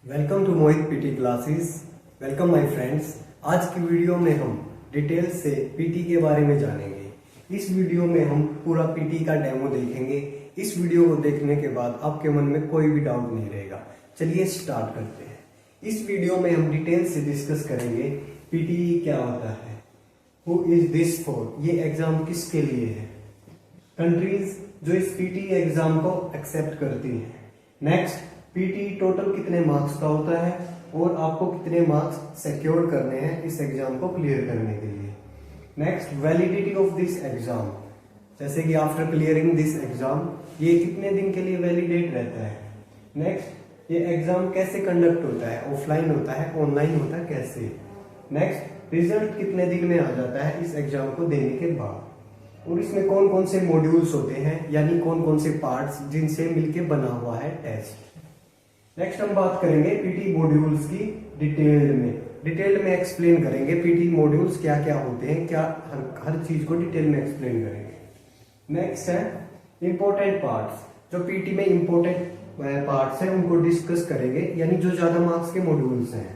Welcome to Mohit PT classes. Welcome my friends. आज की video में हम डिटेल से पीटी के बारे में जानेंगे। इस वीडियो में हम पूरा पीटी का डेमो देखेंगे। इस वीडियो को देखने के बाद आपके मन में कोई भी डाउट नहीं रहेगा। चलिए स्टार्ट करते हैं। इस वीडियो में हम डिटेल से डिस्कस करेंगे पीटी क्या होता है, हु इज दिस फॉर, ये एग्जाम किसके लिए है, कंट्रीज जो इस पीटी एग्जाम को एक्सेप्ट करती हैं, नेक्स्ट पीटी टोटल कितने मार्क्स का होता है और आपको कितने मार्क्स सिक्योर करने हैं इस एग्जाम को क्लियर करने के लिए, next validity of this exam, जैसे कि आफ्टर क्लियरिंग दिस एग्जाम ये कितने दिन के लिए वैलिडेट रहता है, नेक्स्ट ये एग्जाम कैसे कंडक्ट होता है, ऑफलाइन होता है, ऑनलाइन होता है, कैसे, नेक्स्ट रिजल्ट कितने दिन में आ जाता है इस एग्जाम को देने के बाद, और इसमें कौन कौन से मॉड्यूल्स होते हैं यानी कौन कौन से पार्ट्स जिनसे मिलके बना हुआ है टेस्ट। नेक्स्ट हम बात करेंगे पीटी मॉड्यूल्स की डिटेल में एक्सप्लेन करेंगे पीटी मॉड्यूल्स क्या क्या होते हैं, क्या हर चीज को डिटेल में एक्सप्लेन करेंगे। नेक्स्ट है इंपॉर्टेंट पार्ट्स, जो पीटी में इंपॉर्टेंट पार्ट्स हैं उनको डिस्कस करेंगे यानी जो ज्यादा मार्क्स के मॉड्यूल्स हैं।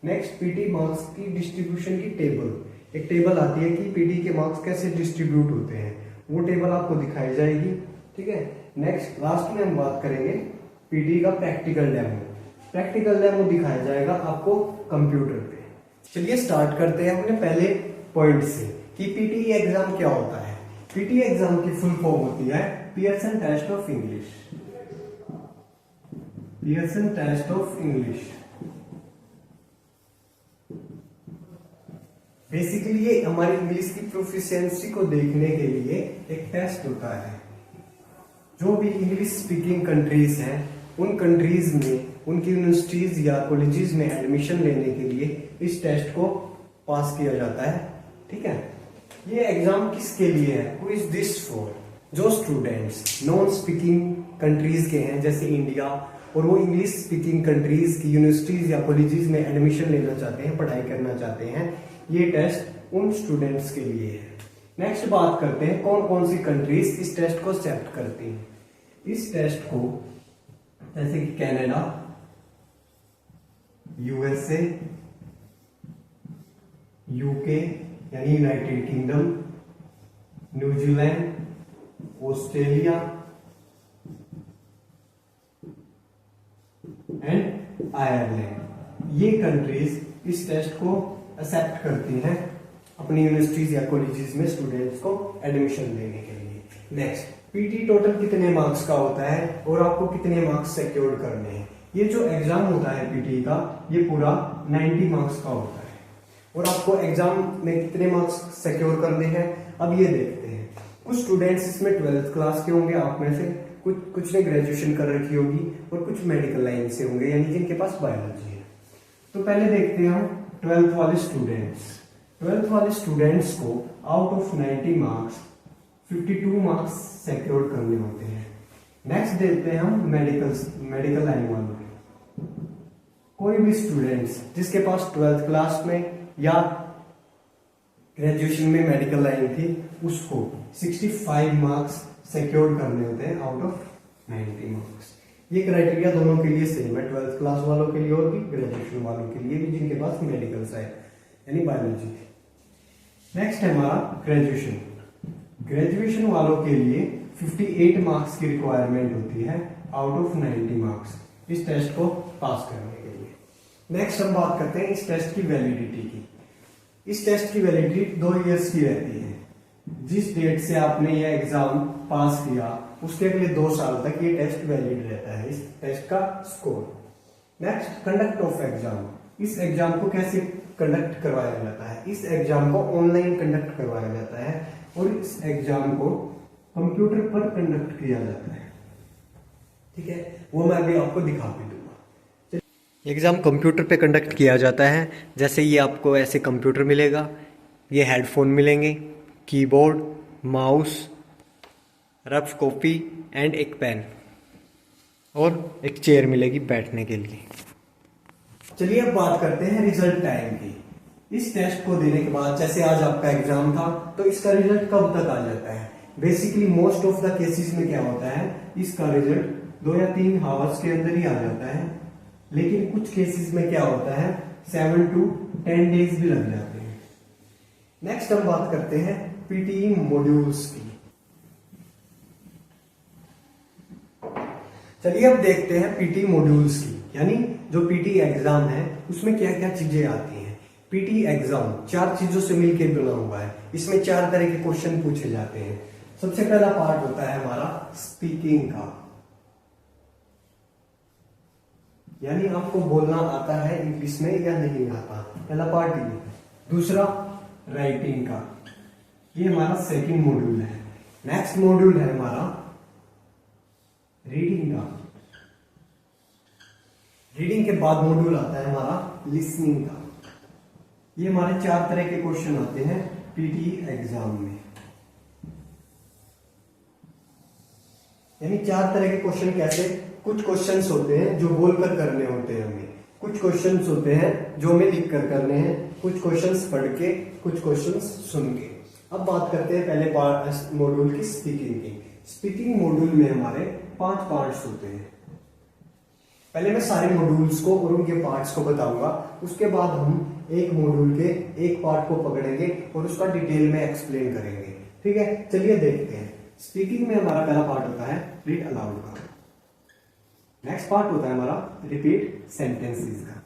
नेक्स्ट पीटी मार्क्स की डिस्ट्रीब्यूशन की टेबल, एक टेबल आती है कि पीटी के मार्क्स कैसे डिस्ट्रीब्यूट होते हैं, वो टेबल आपको दिखाई जाएगी। ठीक है। नेक्स्ट लास्ट में हम बात करेंगे पीटी का प्रैक्टिकल डेमो दिखाया जाएगा आपको कंप्यूटर पे। चलिए स्टार्ट करते हैं अपने पहले पॉइंट से कि पीटी एग्जाम क्या होता है। पीटी एग्जाम की फुल फॉर्म होती है Pearson test of English. Pearson test of English basically ये हमारी इंग्लिश की प्रोफिशिएंसी को देखने के लिए एक टेस्ट होता है। जो भी इंग्लिश स्पीकिंग कंट्रीज हैं उन कंट्रीज में उनकी यूनिवर्सिटीज या कॉलेजेस में एडमिशन लेने के लिए इस टेस्ट को पास किया जाता है। ठीक है। ये एग्जाम किसके लिए है, हु इज दिस फॉर, जो स्टूडेंट्स नॉन स्पीकिंग कंट्रीज के हैं जैसे इंडिया और वो इंग्लिश स्पीकिंग कंट्रीज की यूनिवर्सिटीज या कॉलेजेस में एडमिशन लेना चाहते हैं, पढ़ाई करना चाहते हैं, ये टेस्ट उन स्टूडेंट्स के लिए है। नेक्स्ट बात करते हैं कौन कौन सी कंट्रीज इस टेस्ट को एक्सेप्ट करती हैं। इस टेस्ट को जैसे कि कनाडा, यूएसए, यूके यानी United kingdom, New Zealand, Australia and Ireland, ये कंट्रीज इस टेस्ट को एक्सेप्ट करती हैं अपनी यूनिवर्सिटीज या कॉलेजेस में स्टूडेंट्स को एडमिशन देने के लिए। नेक्स्ट पीटी टोटल कितने मार्क्स का होता है और आपको कितने मार्क्स सिक्योर करने हैं। ये जो एग्जाम होता है पीटी का ये पूरा 90 मार्क्स का होता है और आपको एग्जाम में कितने मार्क्स सिक्योर करने हैं अब ये देखते हैं। कुछ स्टूडेंट्स इसमें 12th क्लास के होंगे आप में से, कुछ ने ग्रेजुएशन कर रखी होगी और कुछ मेडिकल लाइन से होंगे यानी जिनके पास बायोलॉजी है। तो पहले देखते हैं हम 12th वाले स्टूडेंट्स को out of 90 marks 52 marks secure करने होते हैं। नेक्स्ट देखते हैं हम मेडिकल लाइन वालों के। कोई भी स्टूडेंट्स जिसके पास 12th क्लास में या ग्रेजुएशन में मेडिकल लाइन थी उसको 65 मार्क्स सिक्योर करने होते हैं आउट ऑफ 90 मार्क्स। ये क्राइटेरिया दोनों के लिए सेम है, 12th क्लास वालों के लिए और भी ग्रेजुएशन वालों के लिए भी जिनके पास मेडिकल साइड यानी बायोलॉजी थी। नेक्स्ट है हमारा ग्रेजुएशन वालों के लिए 58 मार्क्स की रिक्वायरमेंट होती है आउट ऑफ 90 मार्क्स इस टेस्ट को पास करने के लिए। नेक्स्ट हम बात करते हैं इस टेस्ट की वैलिडिटी की। इस टेस्ट की वैलिडिटी 2 इयर्स की रहती है। जिस डेट से आपने यह एग्जाम पास किया उसके अगले 2 साल तक ये टेस्ट वैलिड रहता है, इस टेस्ट का score. Next conduct of exam, इस एग्जाम को कैसे कंडक्ट करवाया जाता है। इस एग्जाम को ऑनलाइन कंडक्ट करवाया जाता है और इस एग्जाम को कंप्यूटर पर कंडक्ट किया जाता है। ठीक है, वो मैं अभी आपको दिखा भी दूंगा। एग्जाम कंप्यूटर पे कंडक्ट किया जाता है। जैसे ये आपको ऐसे कंप्यूटर मिलेगा, ये हेडफोन मिलेंगे, keyboard, mouse, rough copy and एक पेन और एक चेयर मिलेगी बैठने के लिए। चलिए अब बात करते हैं रिजल्ट टाइम की। इस टेस्ट को देने के बाद जैसे आज आपका एग्जाम था तो इसका रिजल्ट कब तक आ जाता है। Basically most of the cases में क्या होता है, इसका रिजल्ट 2 या 3 आवर्स के अंदर ही आ जाता है। लेकिन कुछ केसेस में क्या होता है 7 to 10 डेज भी लग जाते हैं। नेक्स्ट हम बात करते हैं पीटी मॉड्यूल्स की। चलिए अब देखते हैं पीटी मॉड्यूल्स की, यानी जो पीटी एग्जाम है उसमें क्या क्या चीजें आती हैं। पीटी एग्जाम 4 चीजों से मिलकर बना हुआ है। इसमें 4 तरह के क्वेश्चन पूछे जाते हैं। सबसे पहला पार्ट होता है हमारा स्पीकिंग का, यानी आपको बोलना आता है इंग्लिश में या नहीं आता, पहला पार्ट ये। दूसरा राइटिंग का, ये हमारा सेकंड मॉड्यूल है। नेक्स्ट मॉड्यूल है हमारा रीडिंग का। रीडिंग के बाद मॉड्यूल आता है हमारा लिसनिंग का। ये हमारे 4 तरह के क्वेश्चन आते हैं पीटी एग्जाम में, यानी 4 तरह के क्वेश्चन कैसे, कुछ क्वेश्चंस होते हैं जो बोलकर करने होते हैं हमें, कुछ क्वेश्चंस होते हैं जो हमें लिख कर करने हैं, कुछ क्वेश्चंस पढ़ के, कुछ क्वेश्चंस सुन के। अब बात करते हैं पहले पार्ट मॉड्यूल की स्पीकिंग की। स्पीकिंग मॉड्यूल में हमारे 5 पार्ट्स होते हैं। पहले मैं सारे मॉड्यूल्स को और उनके पार्ट्स को बताऊंगा, उसके बाद हम एक मॉड्यूल के एक पार्ट को पकड़ेंगे और उसका डिटेल में एक्सप्लेन करेंगे। ठीक है, चलिए देखते हैं। स्पीकिंग में हमारा पहला पार्ट होता है रीड अलाउड का। नेक्स्ट पार्ट होता है हमारा रिपीट सेंटेंसेस का।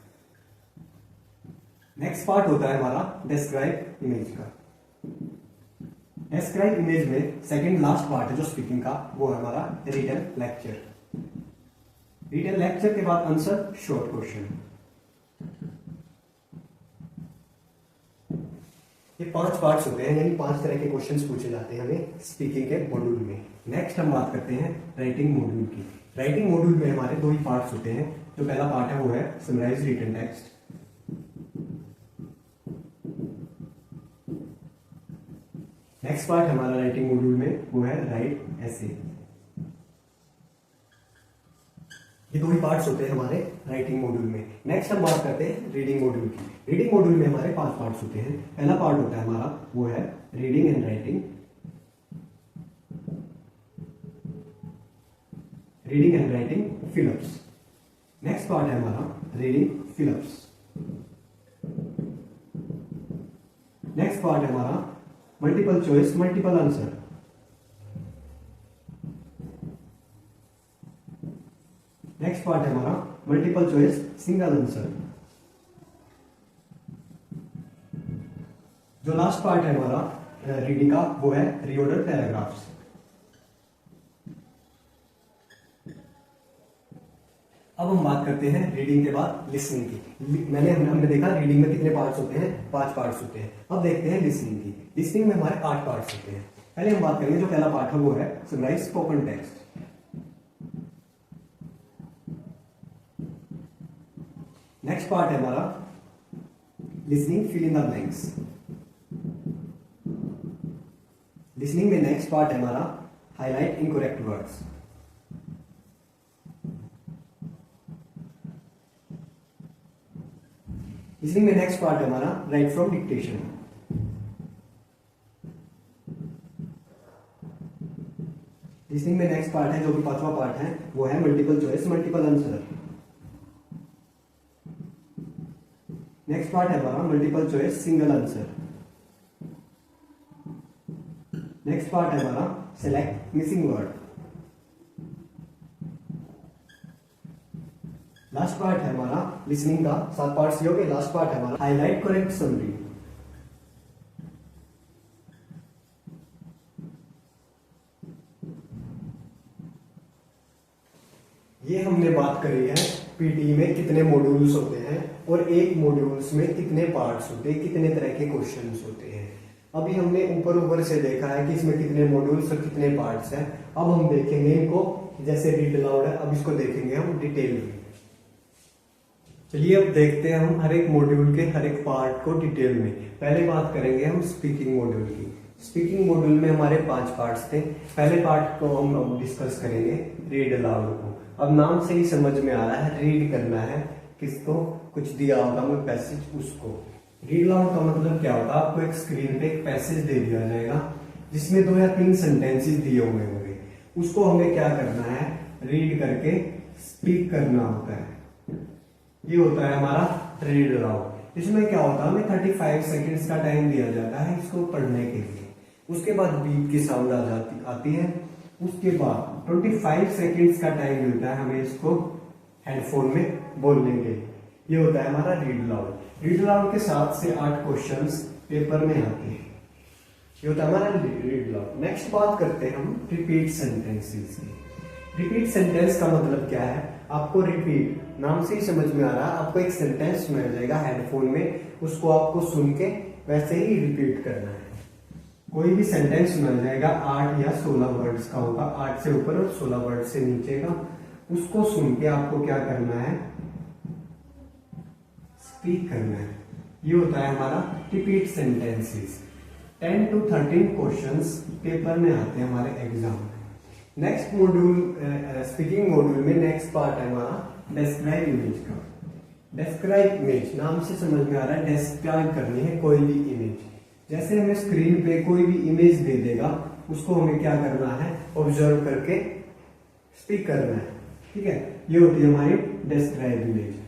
नेक्स्ट पार्ट होता है हमारा डिस्क्राइब इमेज का। डिस्क्राइब इमेज में सेकंड लास्ट पार्ट है जो स्पीकिंग का, वो है हमारा रिटन लेक्चर। रिटन लेक्चर के बाद आंसर शॉर्ट क्वेश्चन। ये 5 पार्ट्स होते हैं, यानी 5 तरह के क्वेश्चंस पूछे जाते हैं हमें स्पीकिंग के मॉड्यूल में। नेक्स्ट हम बात करते हैं राइटिंग मॉड्यूल की। राइटिंग मॉड्यूल में हमारे 2 ही पार्ट्स होते हैं। जो पहला पार्ट है वो है summarize written text. Next part हमारा राइटिंग मॉड्यूल में वो है राइट एसे। ये 2 ही पार्ट्स होते हैं हमारे राइटिंग मॉड्यूल में। नेक्स्ट हम बात करते हैं रीडिंग मॉड्यूल की। रीडिंग मॉड्यूल में हमारे 5 पार्ट्स होते हैं। पहला पार्ट होता है हमारा वो है reading and writing. Reading and writing fill-ups. Next part है हमारा रीडिंग फिलअप्स। नेक्स्ट पार्ट है हमारा multiple choice multiple answer. Next part है हमारा मल्टीपल चॉइस सिंगल आंसर। जो लास्ट पार्ट है हमारा रीडिंग का वो है रीऑर्डर पैराग्राफ्स। अब हम बात करते हैं रीडिंग के बाद लिसनिंग की। हमने देखा रीडिंग में कितने पार्ट्स होते हैं, 5 पार्ट्स होते हैं। अब देखते हैं लिसनिंग की। लिसनिंग में हमारे 8 पार्ट्स होते हैं। पहले हम बात करेंगे जो पहला पार्ट है वो है summarize spoken text. Next part है हमारा listening fill in the blanks. Listening में नेक्स्ट पार्ट है हमारा हाईलाइट इनकरेक्ट वर्ड्स। लिसनिंग में नेक्स्ट पार्ट है हमारा राइट फ्रॉम डिक्टेशन। लिसनिंग में नेक्स्ट पार्ट है जो कि 5वां पार्ट है वो है multiple choice multiple answer. Next part है हमारा multiple choice single answer. Next part है हमारा select missing word. Last part है हमारा लिसनिंग का 7 पार्ट्स हो गए। लास्ट पार्ट है हमारा हाईलाइट करेक्ट समरी। ये हमने बात करी है पीटी में कितने मॉड्यूल्स होते हैं और एक मॉड्यूल्स में कितने पार्ट्स होते हैं, कितने तरह के क्वेश्चंस होते हैं। अभी हमने ऊपर ऊपर से देखा है कि इसमें कितने मॉड्यूल्स और कितने पार्ट्स हैं। अब हम देखेंगे इनको, जैसे रीड अलाउड है, अब इसको देखेंगे हम डिटेल में। चलिए अब देखते हैं हम हर एक मॉड्यूल के हर एक पार्ट को डिटेल में। पहले बात करेंगे हम स्पीकिंग मॉड्यूल की। स्पीकिंग मॉड्यूल में हमारे 5 पार्ट्स थे। पहले पार्ट को हम अब डिस्कस करेंगे रीड अलाउड को। अब नाम से ही समझ में आ रहा है रीड करना है, किसको, कुछ दिया होगा हमें पैसेज, उसको। रीड अलाउड का मतलब क्या होता है, आपको एक स्क्रीन पे एक पैसेज दे दिया जाएगा जिसमें 2 या 3 सेंटेंसेस दिए हुए होंगे। उसको हमें क्या करना है, रीड करके स्पीक करना होता है। ये होता है हमारा रीड अलाउड। इसमें क्या होता है, हमें 35 सेकेंड्स का टाइम दिया जाता है इसको पढ़ने के लिए। उसके बाद बीप की साउंड आती है। उसके बाद 25 सेकेंड्स का टाइम मिलता है हमें इसको हेडफोन में बोलने के लिए। ये होता है हमारा रीड अलाउड। रीड अलाउड के 7 से 8 क्वेश्चंस पेपर में आते हैं। ये होता है हमारा रीड अलाउड। नेक्स्ट बात करते हैं हम रिपीट सेंटेंसेस की। रिपीट सेंटेंस का मतलब क्या है, आपको रिपीट नाम से ही समझ में आ रहा है। आपको एक सेंटेंस मिल जाएगा हेडफोन में, उसको आपको सुन के वैसे ही रिपीट करना है। कोई भी सेंटेंस मिल जाएगा 8 या 16 वर्ड्स का होगा, 8 से ऊपर और 16 वर्ड से नीचे का। उसको सुन के आपको क्या करना है, स्पीक करना है। ये होता है हमारा repeat sentences. 10 to 13 questions paper में आते हैं हमारे एग्जाम में। नेक्स्ट मॉड्यूल स्पीकिंग मॉड्यूल में नेक्स्ट पार्ट है हमारा डिस्क्राइब इमेज का। डिस्क्राइब इमेज नाम से समझ में आ रहा है डिस्क्राइब करनी है कोई भी इमेज। जैसे हमें स्क्रीन पे कोई भी इमेज दे देगा, उसको हमें क्या करना है, ऑब्जर्व करके स्पीक करना है। ठीक है, ये होती है हमारी डिस्क्राइब इमेज।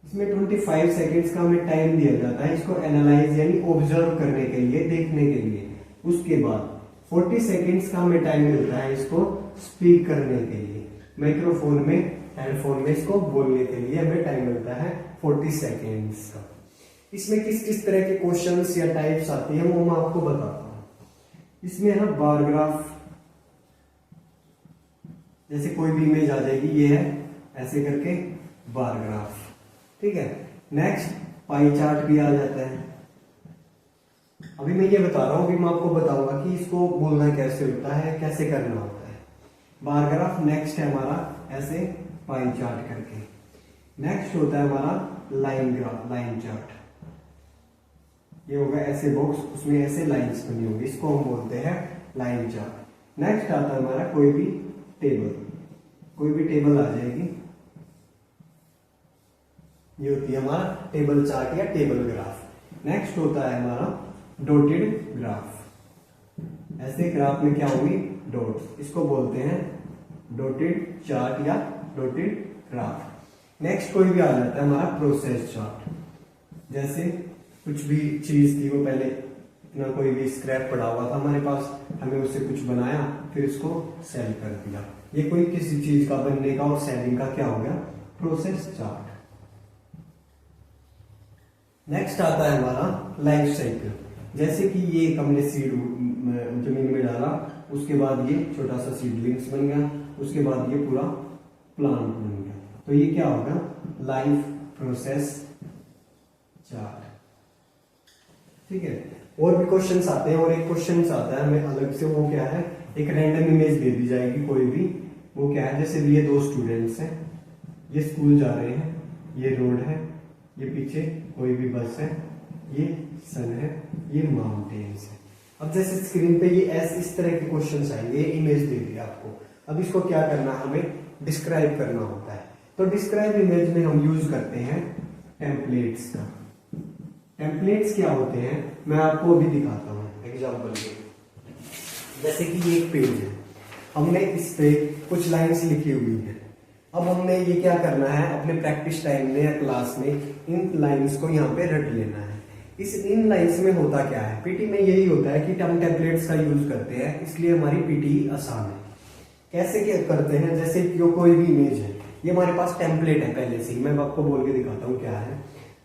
इसमें 25 सेकेंड्स का हमें टाइम दिया जाता है इसको एनालाइज यानी ऑब्जर्व करने के लिए, देखने के लिए। उसके बाद 40 सेकेंड्स का हमें टाइम मिलता है इसको स्पीक करने के लिए। माइक्रोफोन में, हेडफोन में इसको बोलने के लिए हमें टाइम मिलता है 40 सेकेंड्स का। इसमें किस किस तरह के क्वेश्चंस या टाइप्स आती है वो मैं आपको बताता हूं। इसमें है बार ग्राफ, जैसे कोई भी इमेज आ जाएगी, ये है ऐसे करके बार ग्राफ। ठीक है, नेक्स्ट पाई चार्ट भी आ जाता है। अभी मैं ये बता रहा हूं, अभी मैं आपको बताऊंगा कि इसको बोलना कैसे होता है, कैसे करना होता है। बार ग्राफ नेक्स्ट है हमारा ऐसे पाई चार्ट करके। नेक्स्ट होता है हमारा लाइन ग्राफ, लाइन चार्ट। ये होगा ऐसे बॉक्स, उसमें ऐसे लाइंस बनी होगी, इसको हम बोलते हैं लाइन चार्ट। नेक्स्ट आता है हमारा कोई भी टेबल, कोई भी टेबल आ जाएगी, ये होती है हमारा टेबल चार्ट या टेबल ग्राफ। नेक्स्ट होता है हमारा डॉटेड ग्राफ। ऐसे ग्राफ में क्या होगी, डॉट्स, इसको बोलते हैं डॉटेड चार्ट या डॉटेड ग्राफ। नेक्स्ट कोई भी आ जाता है हमारा प्रोसेस चार्ट। जैसे कुछ भी चीज थी, वो पहले इतना कोई भी स्क्रैप पड़ा हुआ था हमारे पास, हमें उससे कुछ बनाया, फिर इसको सेल कर दिया। ये कोई किसी चीज का बनने का और सेलिंग का क्या हो गया, प्रोसेस चार्ट। नेक्स्ट आता है हमारा लाइफ साइकिल। जैसे कि ये हमने सीड जमीन में डाला, उसके बाद ये छोटा सा सीडलिंग्स बन गया, उसके बाद ये पूरा प्लांट बन गया, तो ये क्या होगा, लाइफ प्रोसेस चार्ट। ठीक है, और भी क्वेश्चंस आते हैं, और एक क्वेश्चंस आता है हमें अलग से, वो क्या है, एक रैंडम इमेज दे दी जाएगी कोई भी। वो क्या है, जैसे ये 2 स्टूडेंट्स हैं, ये स्कूल जा रहे हैं, ये रोड है, ये पीछे कोई भी बस है, ये सन है, ये माउंटेन्स है। अब जैसे स्क्रीन पे ये इस तरह के क्वेश्चंस आएंगे, ये इमेज दे दी आपको। अब इसको क्या करना है, हमें डिस्क्राइब करना होता है। तो डिस्क्राइब इमेज में हम यूज करते हैं टेम्पलेट्स का। टेम्पलेट्स क्या होते हैं मैं आपको अभी दिखाता हूँ एग्जाम्पल में। जैसे कि ये एक पेज है, हमने इस पे कुछ लाइंस लिखी हुई है। अब हमने ये क्या करना है, अपने प्रैक्टिस टाइम में या क्लास में इन लाइंस को यहाँ पे रट लेना है। इन लाइंस में होता क्या है, पीटी में यही होता है कि हम टेम्पलेट्स का यूज करते हैं, इसलिए हमारी पीटी आसान है। कैसे क्या करते हैं, जैसे कि कोई भी इमेज है, ये हमारे पास टेम्पलेट है पहले से ही, मैं आपको बोल के दिखाता हूँ क्या है।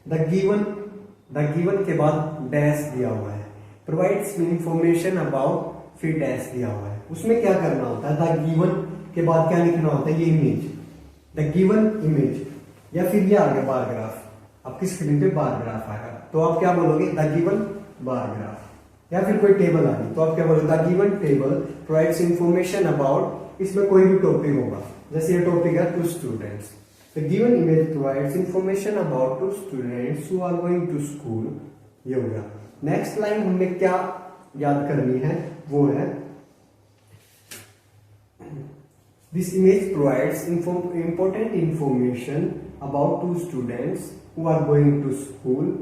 द गिवन के बाद डैश दिया हुआ है, प्रोवाइड्स इंफॉर्मेशन अबाउट, फिर डैश दिया हुआ है। उसमें क्या करना होता है, द गिवन के बाद क्या लिखना होता है, ये इमेज, द गिवन इमेज, या फिर ये आ गया बार ग्राफ, आपकी स्क्रीन पे बार ग्राफ आएगा, तो आप क्या बोलोगे, द गिवन बार ग्राफ। या फिर कोई टेबल आ गई, तो आप क्या बोलोगे, the given table provides information about, इसमें कोई भी टॉपिक होगा, जैसे ये टॉपिक है 2 students. The given image provides information about 2 students who are going to school। ये हो गया। नेक्स्ट लाइन हमें क्या याद करनी है, वो है This image provides important information about 2 students who are going to school।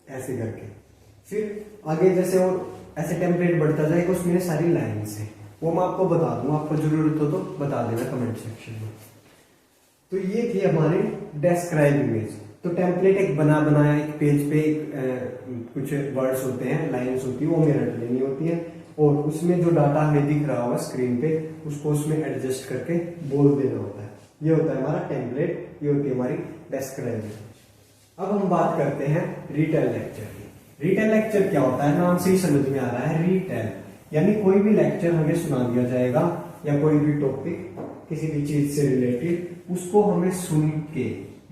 ऐसे करके फिर आगे जैसे और ऐसे टेम्पलेट बढ़ता जाएगा, उसमें सारी लाइन्स है, वो मैं आपको बता दूंगा, आपको जरूरत हो तो बता देना कमेंट सेक्शन में। तो तो ये थी हमारी डेस्क्राइब इमेज। तो टेम्पलेट एक बना बनाया एक पेज पे कुछ वर्ड्स होते हैं, लाइंस होती है, वो मेरठ लेनी होती है और उसमें जो डाटा हमें दिख रहा होगा स्क्रीन पे उसको उसमें एडजस्ट करके बोल देना होता है। ये होता है हमारा टेम्पलेट, ये होती है हमारी डेस्क्राइब इमेज। अब हम बात करते हैं रीटेल लेक्चर की। रीटेल लेक्चर क्या होता है, नाम से ही समझ में आ रहा है, रीटेल यानी कोई भी लेक्चर हमें सुना दिया जाएगा या कोई भी टॉपिक किसी भी चीज से रिलेटेड, उसको हमें सुन के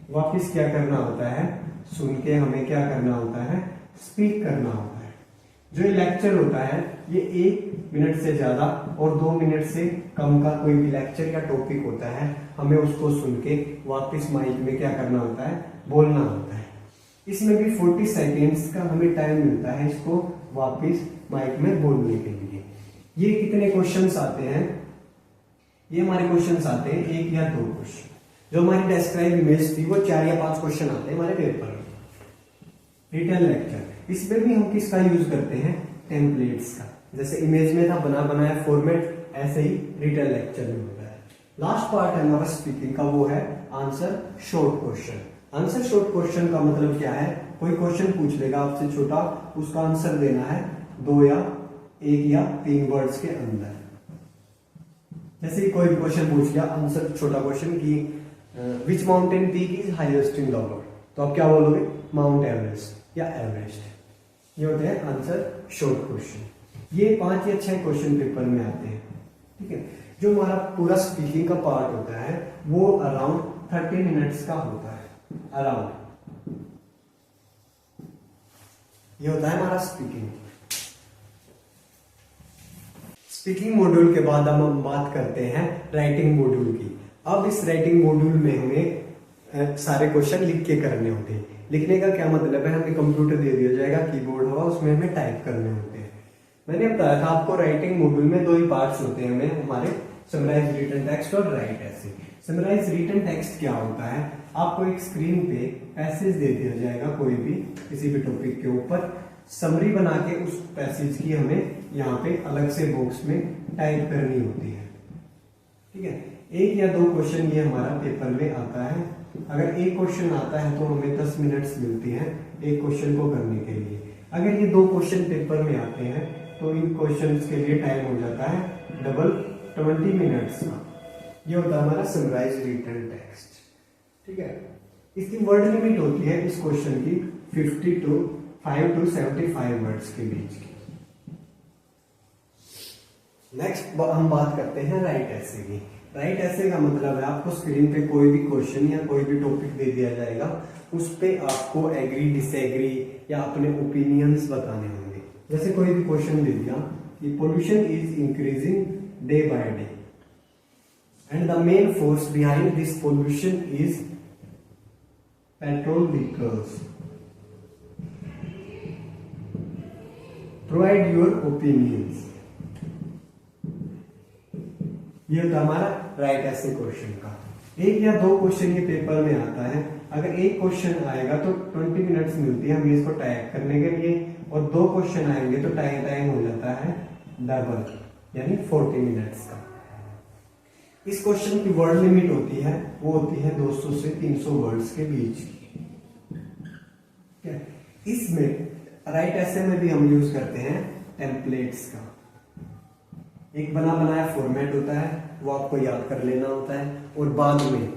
वापिस क्या करना होता है, सुन के हमें क्या करना होता है, स्पीक करना होता है। जो ये लेक्चर होता है ये 1 मिनट से ज्यादा और 2 मिनट से कम का कोई भी लेक्चर या टॉपिक होता है, हमें उसको सुन के वापिस माइक में क्या करना होता है, बोलना होता है। इसमें भी 40 सेकेंड्स का हमें टाइम मिलता है इसको वापिस माइक में बोलने के लिए। ये कितने क्वेश्चंस आते हैं, ये हमारे क्वेश्चंस आते हैं 1 या 2 क्वेश्चन। जो हमारी डेस्क्राइब इमेज थी वो 4 या 5 क्वेश्चन आते हैं हमारे पेपर में। रिटेल लेक्चर, इसमें भी हम किसका यूज करते हैं, टेम्पलेट्स का। जैसे इमेज में था बना बनाया फॉर्मेट, ऐसे ही रिटेल लेक्चर में होता है। लास्ट पार्ट है हमारा स्पीकिंग का, वो है answer short question. Answer short question का मतलब क्या है, कोई क्वेश्चन पूछ लेगा आपसे छोटा, उसका आंसर देना है 2 या 1 या 3 वर्ड्स के अंदर। जैसे कोई भी क्वेश्चन पूछ लिया, आंसर छोटा क्वेश्चन की which mountain peak is highest in the world, तो आप क्या बोलोगे, माउंट एवरेस्ट या एवरेस्ट। ये होते हैं आंसर शॉर्ट क्वेश्चन। ये 5 या 6 क्वेश्चन पेपर में आते हैं, ठीक है। जो हमारा पूरा स्पीकिंग का पार्ट होता है वो अराउंड 30 मिनट्स का होता है, अराउंड। ये होता है हमारा स्पीकिंग। स्पीकिंग मॉड्यूल के बाद हम बात करते हैं राइटिंग मॉड्यूल की। अब इस राइटिंग मॉड्यूल में हमें सारे क्वेश्चन लिख के करने होते हैं। लिखने का क्या मतलब है, हमें कंप्यूटर दे दिया जाएगा, कीबोर्ड होगा, उसमें हमें टाइप करने होते हैं। मैंने बताया था आपको राइटिंग मॉड्यूल में 2 ही पार्ट्स होते हैं हमें, हमारे समराइज रिटन टेक्स्ट और राइट ऐसे। समराइज रिटन टेक्स्ट क्या होता है, आपको एक स्क्रीन पे पैसेज दे दिया जाएगा कोई भी किसी भी टॉपिक के ऊपर, समरी बना के उस पैसेज की हमें यहाँ पे अलग से बॉक्स में टाइप करनी होती है, ठीक है। 1 या 2 क्वेश्चन ये हमारा पेपर में आता है। अगर एक क्वेश्चन आता है तो हमें 10 मिनट्स मिलती है एक क्वेश्चन को करने के लिए। अगर ये 2 क्वेश्चन पेपर में आते हैं तो इन क्वेश्चंस के लिए टाइम हो जाता है डबल 20 मिनट्स का। ये होता है हमारा समराइज रिटन टेक्स्ट, ठीक है। इसकी वर्ड लिमिट होती है इस क्वेश्चन की 5 to 75 वर्ड्स के बीच की। नेक्स्ट हम बात करते हैं राइट ऐसे की। राइट ऐसे का मतलब है आपको स्क्रीन पे कोई भी क्वेश्चन या कोई भी टॉपिक दे दिया जाएगा, उस पे आपको एग्री डिसएग्री या अपने ओपिनियंस बताने होंगे। जैसे कोई भी क्वेश्चन दे दिया कि pollution is increasing day by day and the main force behind this pollution is petrol vehicles, provide your opinions. ये होता है हमारा राइट ऐसे क्वेश्चन का। 1 या 2 क्वेश्चन ये पेपर में आता है। अगर एक क्वेश्चन आएगा तो 20 मिनट्स मिलती है हमें इसको टाइप करने के लिए, और 2 क्वेश्चन आएंगे तो टाइम हो जाता है डबल, यानी 40 मिनट्स का। इस क्वेश्चन की वर्ड लिमिट होती है, वो होती है 200 से 300 वर्ड्स के बीच की। इसमें राइट ऐसे में भी हम यूज करते हैं टेम्पलेट्स का। एक बना बनाया फॉर्मेट होता है, वो आपको याद कर लेना होता है, और बाद में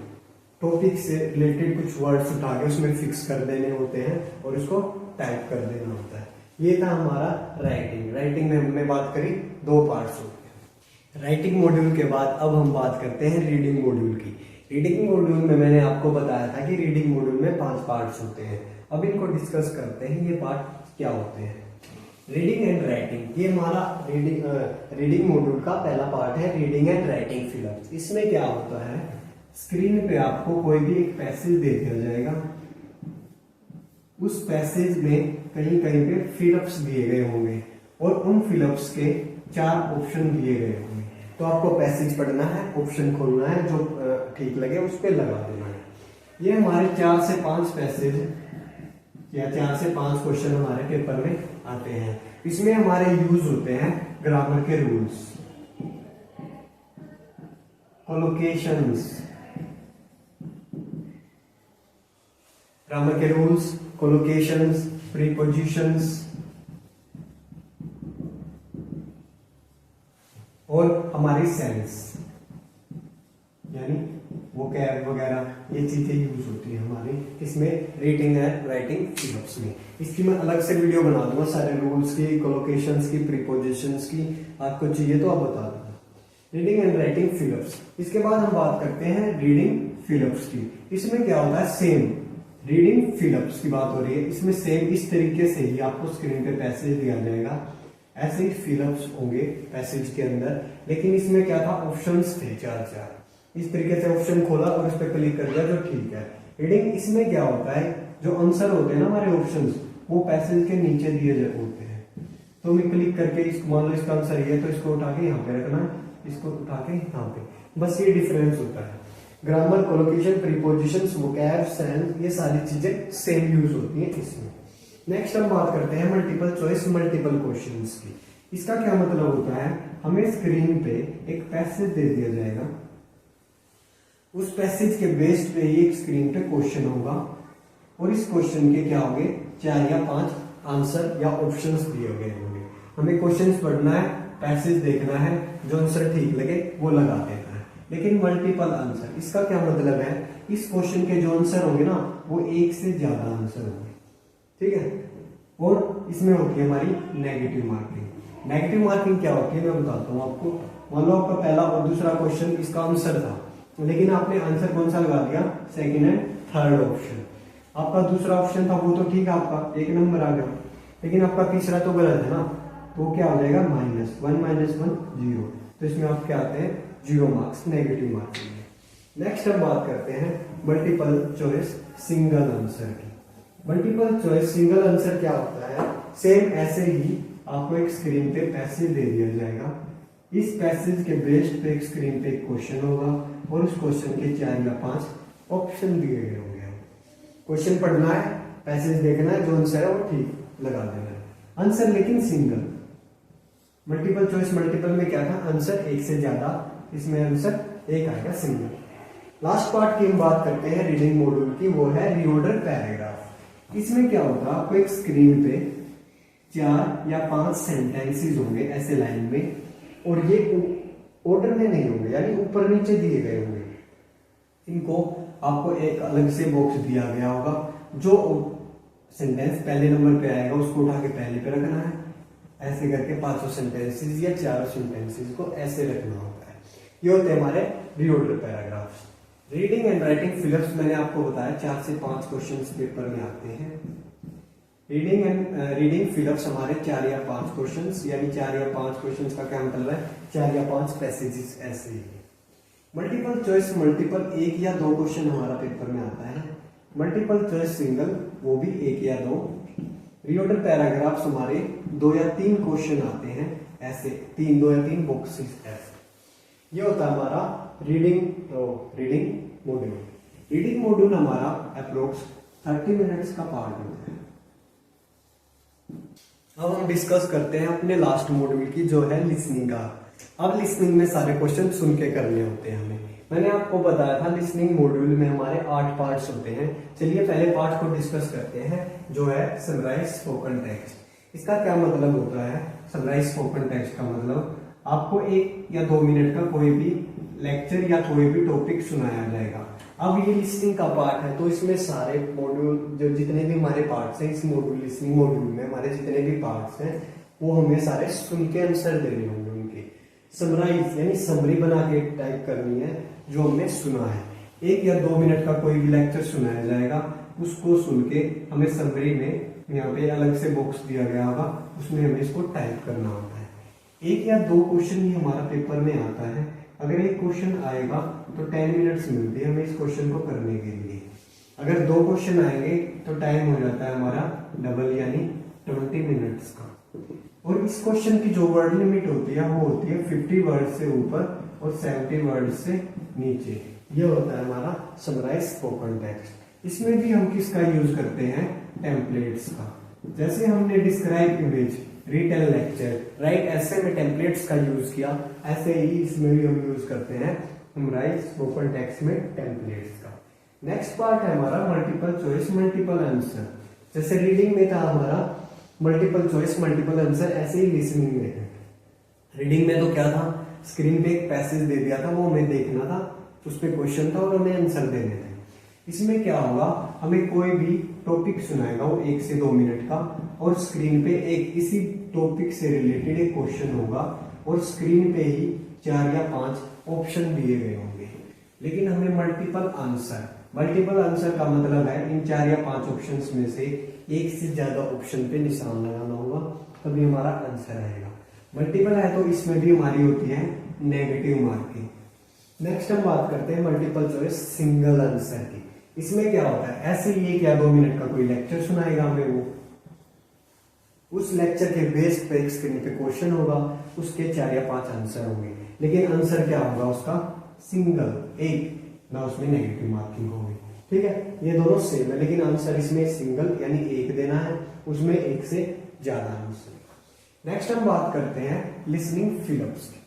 टॉपिक से रिलेटेड कुछ वर्ड्स उठा के उसमें फिक्स कर देने होते हैं और उसको टाइप कर देना होता है। ये था हमारा राइटिंग। राइटिंग में हमने बात करी 2 पार्ट्स होते हैं। राइटिंग मॉड्यूल के बाद अब हम बात करते हैं रीडिंग मॉड्यूल की। रीडिंग मॉड्यूल में मैंने आपको बताया था कि रीडिंग मॉड्यूल में 5 पार्ट्स होते हैं। अब इनको डिस्कस करते हैं, ये पार्ट क्या होते हैं। रीडिंग एंड राइटिंग, ये हमारा रीडिंग मॉड्यूल का पहला पार्ट है, रीडिंग एंड राइटिंग फिलअप्स। इसमें क्या होता है, स्क्रीन पे आपको कोई भी एक पैसेज दे दिया जाएगा, उस पैसेज में कहीं कहीं पे फिलअप्स दिए गए होंगे और उन फिलअप्स के 4 ऑप्शन दिए गए होंगे। तो आपको पैसेज पढ़ना है, ऑप्शन खोलना है, जो ठीक लगे उस पर लगा देना है। ये हमारे 4 से 5 पैसेज या 4 से 5 क्वेश्चन हमारे पेपर में आते हैं। इसमें हमारे यूज होते हैं ग्रामर के रूल्स, कोलोकेशंस, ग्रामर के रूल्स, कोलोकेशंस, प्रीपोजिशंस और हमारी सेंस यानी वोकैब वगैरह ये चीजें यूज होती है हमारी इसमें रीडिंग एंड राइटिंग फिलअप्स में। इसकी मैं अलग से वीडियो बना दूंगा, सारे रूल्स की, कोलोकेशंस की, प्रीपोजिशंस की, आपको चाहिए तो आप बता दूंगा। Reading and writing fill-ups. इसके बाद हम बात करते हैं रीडिंग फिलअप्स की। इसमें क्या होता है, सेम रीडिंग फिलअप्स की बात हो रही है, इसमें सेम इस तरीके से ही आपको स्क्रीन पे पैसेज दिया जाएगा, ऐसे ही फिलअप्स होंगे पैसेज के अंदर। लेकिन इसमें क्या था, ऑप्शंस थे चार चार, इस तरीके से ऑप्शन खोला और उस पर क्लिक कर दिया जो ठीक है। रीडिंग इसमें क्या होता है, जो आंसर होते हैं ना हमारे ऑप्शंस, वो पैसेज के नीचे दिए जाते होते हैं। तो मैं क्लिक करके इसको, मान लो इसका आंसर ये है तो इसको उठा के यहाँ पे रखना है, इसको उठा के यहाँ पे, बस ये डिफरेंस होता है। Grammar, collocation, prepositions, vocab, sense, ये सारी चीजें सेम यूज होती है इसमें। नेक्स्ट हम बात करते हैं मल्टीपल चॉइस मल्टीपल क्वेश्चंस की। इसका क्या मतलब होता है, हमें स्क्रीन पे एक पैसेज दे दिया जाएगा, उस पैसेज के बेस्ड पे ही एक स्क्रीन पे क्वेश्चन होगा और इस क्वेश्चन के क्या होंगे, 4 या 5 आंसर या ऑप्शंस दिए गए होंगे। हमें क्वेश्चंस पढ़ना है, पैसेज देखना है, जो आंसर ठीक लगे वो लगा देना है। लेकिन मल्टीपल आंसर, इसका क्या मतलब है, इस क्वेश्चन के जो आंसर होंगे ना वो एक से ज्यादा आंसर होंगे, ठीक है। और इसमें होती है हमारी नेगेटिव मार्किंग। नेगेटिव मार्किंग क्या होती है मैं बताता हूँ आपको। मान लो आपका पहला और दूसरा क्वेश्चन इसका आंसर था, लेकिन आपने आंसर कौन सा लगा दिया, सेकंड एंड थर्ड ऑप्शन। आपका दूसरा ऑप्शन था वो तो ठीक है, आपका 1 नंबर आ गया, लेकिन आपका तीसरा तो गलत है ना, तो क्या हो जाएगा, -1 -1 0। तो इसमें आप क्या आते हैं, 0 मार्क्स, नेगेटिव मार्क्स। नेक्स्ट हम बात करते हैं मल्टीपल चॉइस सिंगल आंसर की। मल्टीपल चॉइस सिंगल आंसर क्या होता है, सेम ऐसे ही आपको एक स्क्रीन पे पैसेज दे दिया जाएगा, इस पैसेज के बेस्ड पे एक स्क्रीन पे एक क्वेश्चन होगा और उस क्वेश्चन के 4 या 5 ऑप्शन दिए गए होंगे। क्वेश्चन पढ़ना है, पैसेज देखना है, जो आंसर है वो ठीक लगा देना है। आंसर लेकिन सिंगल। मल्टीपल चॉइस मल्टीपल में क्या था, आंसर एक से ज्यादा, इसमें आंसर एक आएगा, सिंगल। लास्ट पार्ट की हम बात करते हैं रीडिंग मॉड्यूल की, वो है रीऑर्डर पैराग्राफ। इसमें क्या होगा, आपको एक स्क्रीन पे 4 या 5 सेंटेंसेस होंगे ऐसे लाइन में, और ये ऑर्डर में नहीं होंगे, यानी ऊपर नीचे दिए गए होंगे। इनको आपको एक अलग से बॉक्स दिया गया होगा, जो सेंटेंस पहले नंबर पे आएगा उसको उठा के पहले पे रखना है, ऐसे करके 500 सेंटेंसेस या 400 सेंटेंसेस को ऐसे रखना होता है। ये होते हैं हमारे reorder paragraphs. Reading and writing fill-ups मैंने आपको बताया 4 से 5 क्वेश्चंस पेपर में आते हैं। रीडिंग फिलअप्स हमारे 4 या 5 क्वेश्चंस, यानी 4 या 5 क्वेश्चंस का क्या मतलब है, 4 या 5 पैसेजेस ऐसे ही। मल्टीपल चॉइस मल्टीपल 1 या 2 क्वेश्चन हमारा पेपर में आता है। मल्टीपल चॉइस सिंगल, वो भी 1 या 2। रीऑर्डर पैराग्राफ्स हमारे 2 या 3 क्वेश्चन आते हैं ऐसे, 2 या 3 बॉक्सेस ऐसे। ये होता है हमारा रीडिंग मॉड्यूल। रीडिंग मॉड्यूल हमारा अप्रोक्स 30 मिनट्स का पार्ट होता है। अब हम डिस्कस करते हैं अपने लास्ट मॉड्यूल की, जो है लिसनिंग का। अब लिसनिंग में सारे क्वेश्चन सुन के करने होते हैं हमें। मैंने आपको बताया था लिसनिंग मॉड्यूल में हमारे 8 पार्ट्स होते हैं। चलिए पहले पार्ट को डिस्कस करते हैं, जो है समराइज स्पोकन टेक्स्ट। इसका क्या मतलब होता है, समराइज स्पोकन टेक्स्ट का मतलब आपको 1 या 2 मिनट का कोई भी लेक्चर या कोई भी टॉपिक सुनाया जाएगा। अब ये लिसनिंग का पार्ट है, तो इसमें सारे मॉड्यूल, जो जितने भी हमारे पार्ट्स हैं इस मॉड्यूल लिसनिंग मॉड्यूल में, हमारे जितने भी पार्ट्स हैं वो हमें सारे सुन के आंसर देने होंगे। उनके समराइज यानी समरी बना के टाइप करनी है जो हमने सुना है। 1 या 2 मिनट का कोई भी लेक्चर सुनाया जाएगा, उसको सुन के हमें समरी में यहाँ पे अलग से बॉक्स दिया गया होगा, उसमें हमें इसको टाइप करना होता है। 1 या 2 क्वेश्चन ही हमारा पेपर में आता है। अगर एक क्वेश्चन आएगा तो 10 मिनट्स मिलती है हमें इस क्वेश्चन को करने के लिए। अगर 2 क्वेश्चन आएंगे तो टाइम हो जाता है हमारा डबल, यानी 20 मिनट्स का। और इस क्वेश्चन की जो वर्ड लिमिट होती है वो होती है 50 वर्ड से ऊपर और 70 वर्ड से नीचे। ये होता है हमारा समराइज स्पोकन टेक्स्ट। इसमें भी हम किसका यूज करते हैं, टेम्पलेट्स का। जैसे हमने describe image, retail lecture, right ऐसे में टेम्पलेट्स का यूज किया, ऐसे ही इसमें भी हम यूज करते हैं समराइज स्पोकन टेक्स्ट में टेम्पलेट्स का। नेक्स्ट पार्ट है हमारा मल्टीपल चॉइस मल्टीपल आंसर। जैसे रीडिंग में था हमारा मल्टीपल चॉइस मल्टीपल आंसर, ऐसे ही लिसनिंग में है। रीडिंग में तो क्या था, स्क्रीन पे एक पैसेज दे दिया था, वो हमें देखना था, उस पे क्वेश्चन था और हमें आंसर देने थे। इसमें क्या होगा, हमें कोई भी टॉपिक सुनाएगा वो 1 से 2 मिनट का, और स्क्रीन पे एक इसी टॉपिक से रिलेटेड एक क्वेश्चन होगा और स्क्रीन पे ही 4 या 5 ऑप्शन दिए गए होंगे। लेकिन हमें मल्टीपल आंसर का मतलब है इन 4 या 5 ऑप्शंस में से एक से ज्यादा ऑप्शन पे निशान लगाना होगा, तभी हमारा आंसर आएगा। मल्टीपल है तो इसमें भी हमारी होती है नेगेटिव मार्किंग। नेक्स्ट हम बात करते हैं मल्टीपल चॉइस सिंगल आंसर की। इसमें क्या होता है, ऐसे ही 1 या 2 मिनट का कोई लेक्चर सुनाएगा हमें, वो उस लेक्चर के बेस पे एक स्क्रीन पे क्वेश्चन होगा, उसके 4 या 5 आंसर होंगे, लेकिन आंसर क्या होगा उसका, सिंगल, एक, ना उसमें नेगेटिव मार्किंग होगी। ठीक है, ये दोनों सेम है, लेकिन आंसर इसमें सिंगल यानी एक देना है, उसमें एक से ज्यादा आंसर। नेक्स्ट हम बात करते हैं लिसनिंग फिलअप्स की।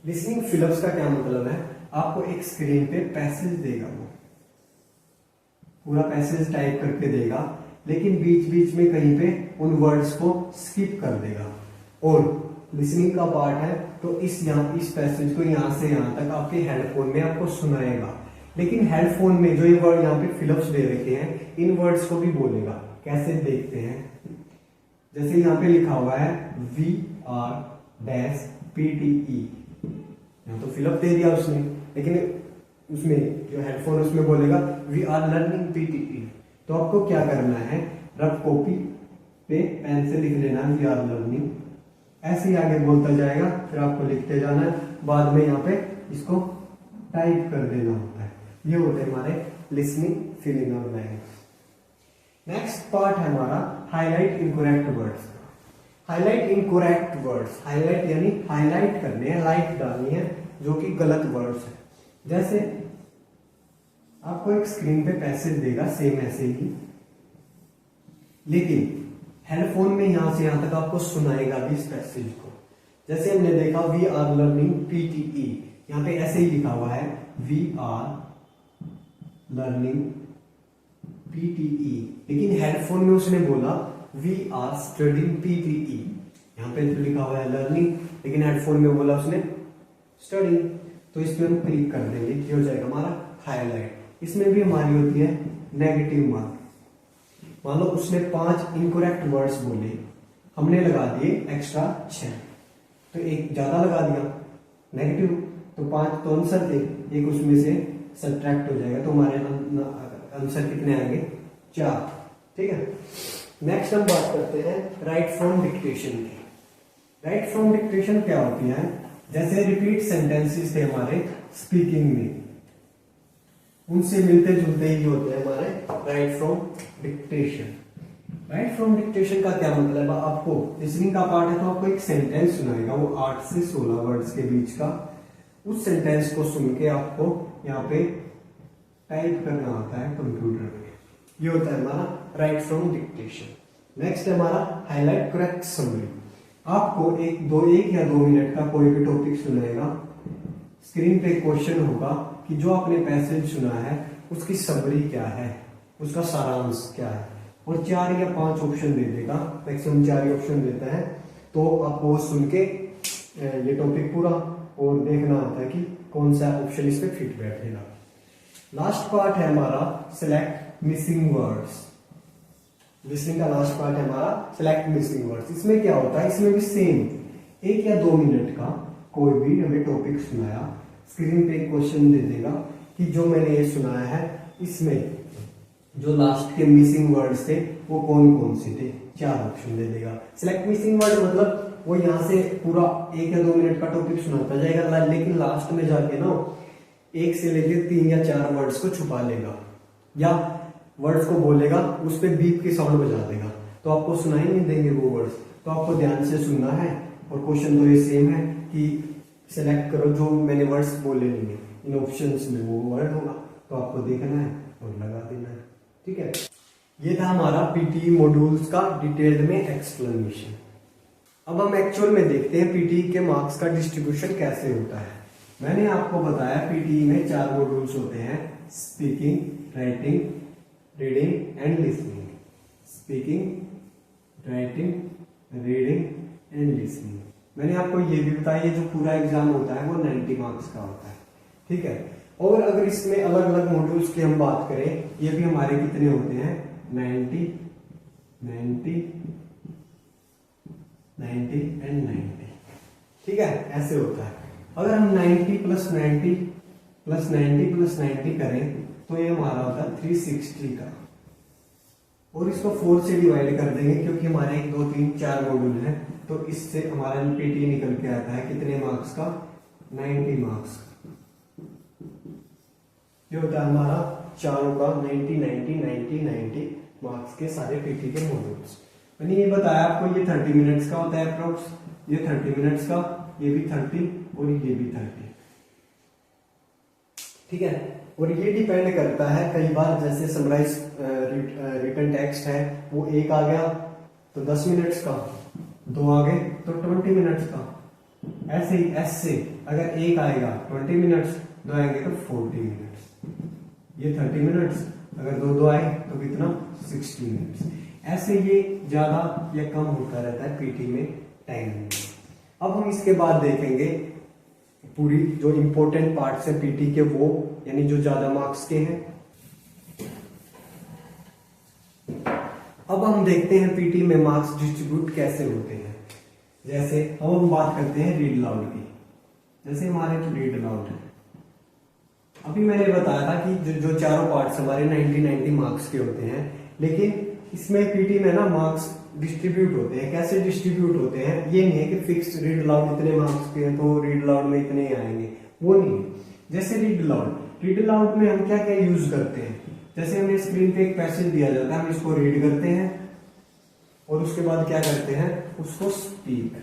लिसनिंग फिलअप्स का क्या मतलब है, आपको एक स्क्रीन पे पैसेज देगा, वो पूरा पैसेज टाइप करके देगा, लेकिन बीच बीच में कहीं पे उन वर्ड्स को स्किप कर देगा। और लिसनिंग का पार्ट है तो इस पैसेज को यहाँ से यहाँ तक आपके हेडफोन में आपको सुनाएगा, लेकिन हेडफोन में जो ये वर्ड यहाँ पे फिलअप्स दे रखे हैं, इन वर्ड्स को भी बोलेगा। कैसे देखते हैं, जैसे यहाँ पे लिखा हुआ है VRPTE, यहाँ तो फिलअप दे दिया उसने, लेकिन उसमें जो हेडफोन उसमें बोलेगा वी आर लर्निंग PTE। तो आपको क्या करना है, रफ कॉपी पे पेन से लिख लेना है वी आर लर्निंग, ऐसे ही आगे बोलता जाएगा, फिर आपको लिखते जाना है, बाद में यहाँ पे इसको टाइप कर देना होता है। ये होते हैं हमारे लिसनिंग, फिलिंग और ब्लैंक्स। नेक्स्ट पार्ट है हमारा highlight incorrect words. Highlight incorrect words, highlight यानी हाईलाइट करने हैं, लाइट डालनी है जो कि गलत वर्ड्स है। जैसे आपको एक स्क्रीन पे पैसेज देगा सेम ऐसे ही, लेकिन हेडफोन में यहां से यहां तक आपको सुनाएगा भी इस पैसेज को। जैसे हमने देखा वी आर लर्निंग PTE, यहाँ पे ऐसे ही लिखा हुआ है वी आर लर्निंग PTE, लेकिन हेडफोन में उसने बोला वी आर स्टडिंग PTE। यहाँ पे तो लिखा हुआ है लर्निंग, लेकिन हेडफोन में बोला उसने स्टडिंग। तो इस पे हम क्लिक कर देंगे, ये हो जाएगा हमारा हाईलाइट। इसमें भी हमारी होती है नेगेटिव मार्क। मान लो उसने 5 इनकरेक्ट वर्ड्स बोले, हमने लगा दिए एक्स्ट्रा 6, तो एक ज्यादा लगा दिया नेगेटिव, तो 5 तो आंसर थे, एक उसमें से सब्ट्रैक्ट हो जाएगा, तो हमारे आंसर कितने आएंगे, 4। ठीक है, नेक्स्ट हम बात करते हैं राइट फ्रॉम डिक्टेशन की। राइट फ्रॉम डिक्टेशन क्या होती है, जैसे रिपीट सेंटेंसेस थे हमारे स्पीकिंग में, उनसे मिलते जुलते ही होते हैं हमारे right from dictation. Right from dictation का क्या मतलब है, आपको लिसनिंग का पार्ट है तो आपको एक सेंटेंस सुनाएगा, वो 8 से 16 वर्ड्स के बीच का, उस सेंटेंस को सुन के आपको यहाँ पे टाइप करना होता है कंप्यूटर में। ये होता है हमारा राइट फ्रॉम डिक्टेशन। नेक्स्ट है हमारा हाईलाइट करेक्ट समरी। आपको एक या 2 मिनट का कोई भी टॉपिक सुनाएगा, स्क्रीन पे क्वेश्चन होगा कि जो आपने पैसेज सुना है उसकी समरी क्या है, उसका सारांश क्या है, और 4 या 5 ऑप्शन दे देगा, मैक्सिमम 4 ही ऑप्शन देता है। तो आपको सुन के ये टॉपिक पूरा और देखना होता है कि कौन सा ऑप्शन इस पे फिट बैठेगा। लास्ट पार्ट है हमारा सिलेक्ट मिसिंग वर्ड्स। लिसनिंग का लास्ट पार्ट है हमारा सिलेक्ट मिसिंग वर्ड्स। इसमें क्या होता है, इसमें भी सेम 1 या 2 मिनट का कोई भी हमें टॉपिक सुनाया, स्क्रीन पे क्वेश्चन दे देगा कि जो मैंने ये सुनाया है इसमें जो लास्ट के मिसिंग वर्ड्स थे वो कौन कौन से थे, 4 ऑप्शन दे देगा। सिलेक्ट मिसिंग वर्ड मतलब वो यहाँ से पूरा 1 या 2 मिनट का टॉपिक सुनाता जाएगा, लेकिन लास्ट में जाके ना 1 से लेकर 3 या 4 वर्ड्स को छुपा लेगा, या वर्ड्स को बोलेगा, उस पर बीप की साउंड बजा देगा, तो आपको सुनाई नहीं देंगे वो वर्ड्स। तो आपको ध्यान से सुनना है, और क्वेश्चन तो ये सेम है कि सिलेक्ट करो जो मैंने वर्ड्स बोले नहीं है, इन ऑप्शंस में वो वर्ड होगा, तो आपको देखना है और लगा देना है। ठीक है, ये था हमारा पीटी मॉड्यूल्स का डिटेल्ड में एक्सप्लेनेशन। अब हम एक्चुअल में देखते हैं पीटी के मार्क्स का डिस्ट्रीब्यूशन कैसे होता है। मैंने आपको बताया पीटी में 4 मॉड्यूल्स होते हैं, speaking, writing, reading and listening. Speaking, writing, reading and listening. मैंने आपको ये भी बताया, ये जो पूरा एग्जाम होता है वो 90 मार्क्स का होता है, ठीक है। और अगर इसमें अलग अलग मॉड्यूल्स की हम बात करें, ये भी हमारे कितने होते हैं, 90, 90, 90 एंड 90, ठीक है, ऐसे होता है। अगर हम 90 प्लस 90 प्लस 90 प्लस 90 करें तो ये हमारा होता है 360 का, और इसको 4 से डिवाइड कर देंगे क्योंकि हमारे 1 2 3 4 मॉड्यूल हैं, तो इससे हमारा पीटी निकल के आता है कितने मार्क्स का, 90 मार्क्स। ये होता है हमारा चारों का 90 90 90 90 मार्क्स के सारे पीटी के मॉड्यूल्स। मैंने ये बताया आपको, ये 30 मिनट्स का होता है अप्रोक्स, ये 30 मिनट्स का, ये भी 30 और ये भी 30, ठीक है। और ये डिपेंड करता है, कई बार जैसे समराइज रिटन टेक्स्ट है वो 1 आ गया तो 10 मिनट्स का, 2 आ गए तो 20 मिनट्स का, ऐसे ही ऐसे अगर 1 आएगा 20 मिनट्स, 2 आएंगे तो 40 मिनट्स, ये 30 मिनट्स, अगर 2 आए तो कितना, 60 मिनट्स। ऐसे ये ज्यादा या कम होता रहता है पीटी में टाइम। अब हम इसके बाद देखेंगे पूरी जो इंपॉर्टेंट पार्ट्स है पीटी के, वो यानी जो ज्यादा मार्क्स के हैं। अब हम देखते हैं पीटी में मार्क्स डिस्ट्रीब्यूट कैसे होते हैं। जैसे अब हम बात करते हैं रीड लाउड की। जैसे हमारे रीड लाउड है, अभी मैंने बताया था कि जो चारों पार्ट्स हमारे 90 मार्क्स के होते हैं, लेकिन इसमें पीटी में ना मार्क्स डिस्ट्रीब्यूट होते हैं। कैसे डिस्ट्रीब्यूट होते हैं, ये नहीं है कि फिक्स रीड लाउड इतने मार्क्स के हैं तो रीड लाउड में इतने ही आएंगे, वो नहीं है। जैसे रीड लाउड में हम क्या क्या यूज करते हैं, जैसे हमें स्क्रीन पे एक पैसेज दिया जाता है, हम इसको रीड करते हैं और उसके बाद क्या करते हैं, उसको स्पीक।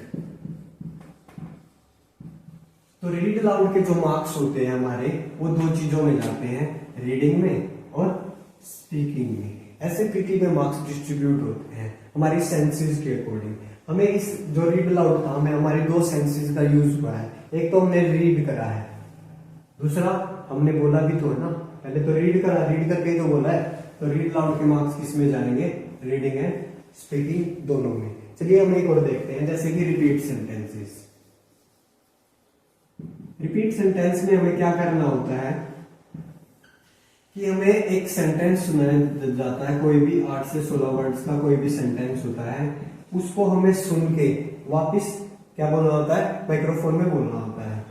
तो रीड लाउड के जो मार्क्स होते हैं हमारे, वो 2 चीजों में जाते हैं, रीडिंग में और स्पीकिंग में। ऐसे पीटी में मार्क्स डिस्ट्रीब्यूट होते हैं हमारी सेंसेस के अकॉर्डिंग। हमें इस जो रीड लाउड था, हमें हमारे 2 सेंसेस का यूज हुआ है। एक तो हमने रीड करा है, दूसरा हमने बोला भी तो है ना, पहले तो रीड करा, रीड करके तो बोला है। तो रीड लाउड के मार्क्स किस में जाएंगे, रीडिंग एंड स्पीकिंग दोनों में। चलिए हम एक और देखते हैं, जैसे कि रिपीट सेंटेंसेस। रिपीट सेंटेंस में हमें क्या करना होता है कि हमें एक सेंटेंस सुनाया जाता है, कोई भी 8 से 16 वर्ड्स का कोई भी सेंटेंस होता है, उसको हमें सुन के वापस क्या बोलना होता है, माइक्रोफोन में बोलना होता है।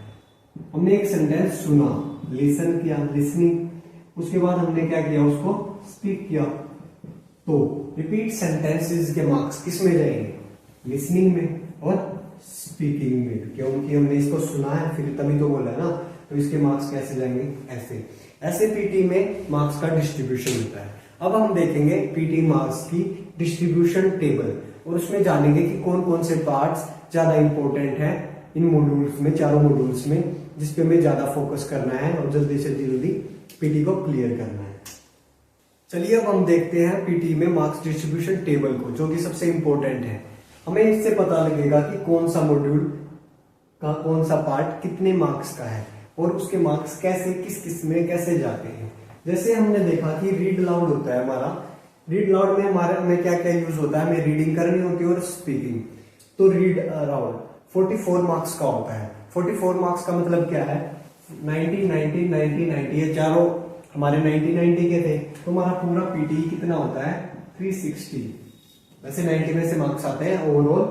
हमने एक सेंटेंस सुना, लिसन किया, लिसनिंग, उसके बाद हमने क्या किया, उसको स्पीक किया। तो रिपीट सेंटेंसेस के मार्क्स किस में जाएंगे, लिसनिंग में और स्पीकिंग में, क्योंकि हमने इसको सुना है फिर तभी तो बोला है ना, तो इसके मार्क्स कैसे जाएंगे, ऐसे। ऐसे पीटी में मार्क्स का डिस्ट्रीब्यूशन होता है। अब हम देखेंगे पीटी मार्क्स की डिस्ट्रीब्यूशन टेबल, और उसमें जानेंगे कि कौन कौन से पार्ट्स ज्यादा इंपॉर्टेंट है इन मॉड्यूल्स में, चारों मॉड्यूल्स में, जिसपे हमें ज्यादा फोकस करना है और जल्दी से जल्दी पीटी को क्लियर करना है। चलिए अब हम देखते हैं पीटी में मार्क्स डिस्ट्रीब्यूशन टेबल को, जो कि सबसे इंपॉर्टेंट है। हमें इससे पता लगेगा कि कौन सा मॉड्यूल का कौन सा पार्ट कितने मार्क्स का है और उसके मार्क्स कैसे किस किस में कैसे जाते हैं। जैसे हमने देखा कि रीड लाउड होता है हमारा, रीड लाउड में हमारे में क्या क्या यूज होता है, हमें रीडिंग करनी होती है और स्पीकिंग। तो रीड लाउड 44 मार्क्स का होता है। 44 मार्क्स का मतलब क्या है, 90 90 90 90, ये चारों हमारे 90 90 के थे, तो हमारा पूरा पीटी कितना होता है, 360। वैसे 90 में से मार्क्स आते हैं ओवरऑल,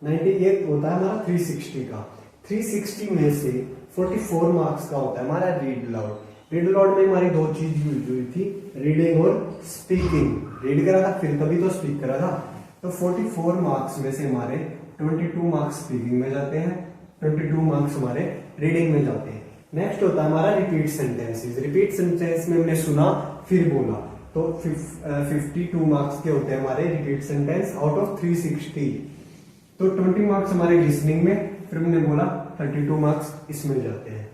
90 ये होता है हमारा 360 का। 360 में से 44 मार्क्स का होता है हमारा रीड लाउड। रीड लाउड में हमारी 2 चीज यूज हुई थी, रीडिंग और स्पीकिंग। रीड करा था फिर तभी तो स्पीक करा था। तो 44 मार्क्स में से हमारे 22 मार्क्स स्पीकिंग में जाते हैं, 22 मार्क्स हमारे रीडिंग में जाते हैं। नेक्स्ट होता है हमारा रिपीट सेंटेंसेस। रिपीट सेंटेंस में हमने सुना फिर बोला, तो 52 मार्क्स के होते हैं हमारे रिपीट सेंटेंस आउट ऑफ 360। तो 20 मार्क्स हमारे लिसनिंग में, फिर हमने बोला 32 मार्क्स इसमें जाते हैं।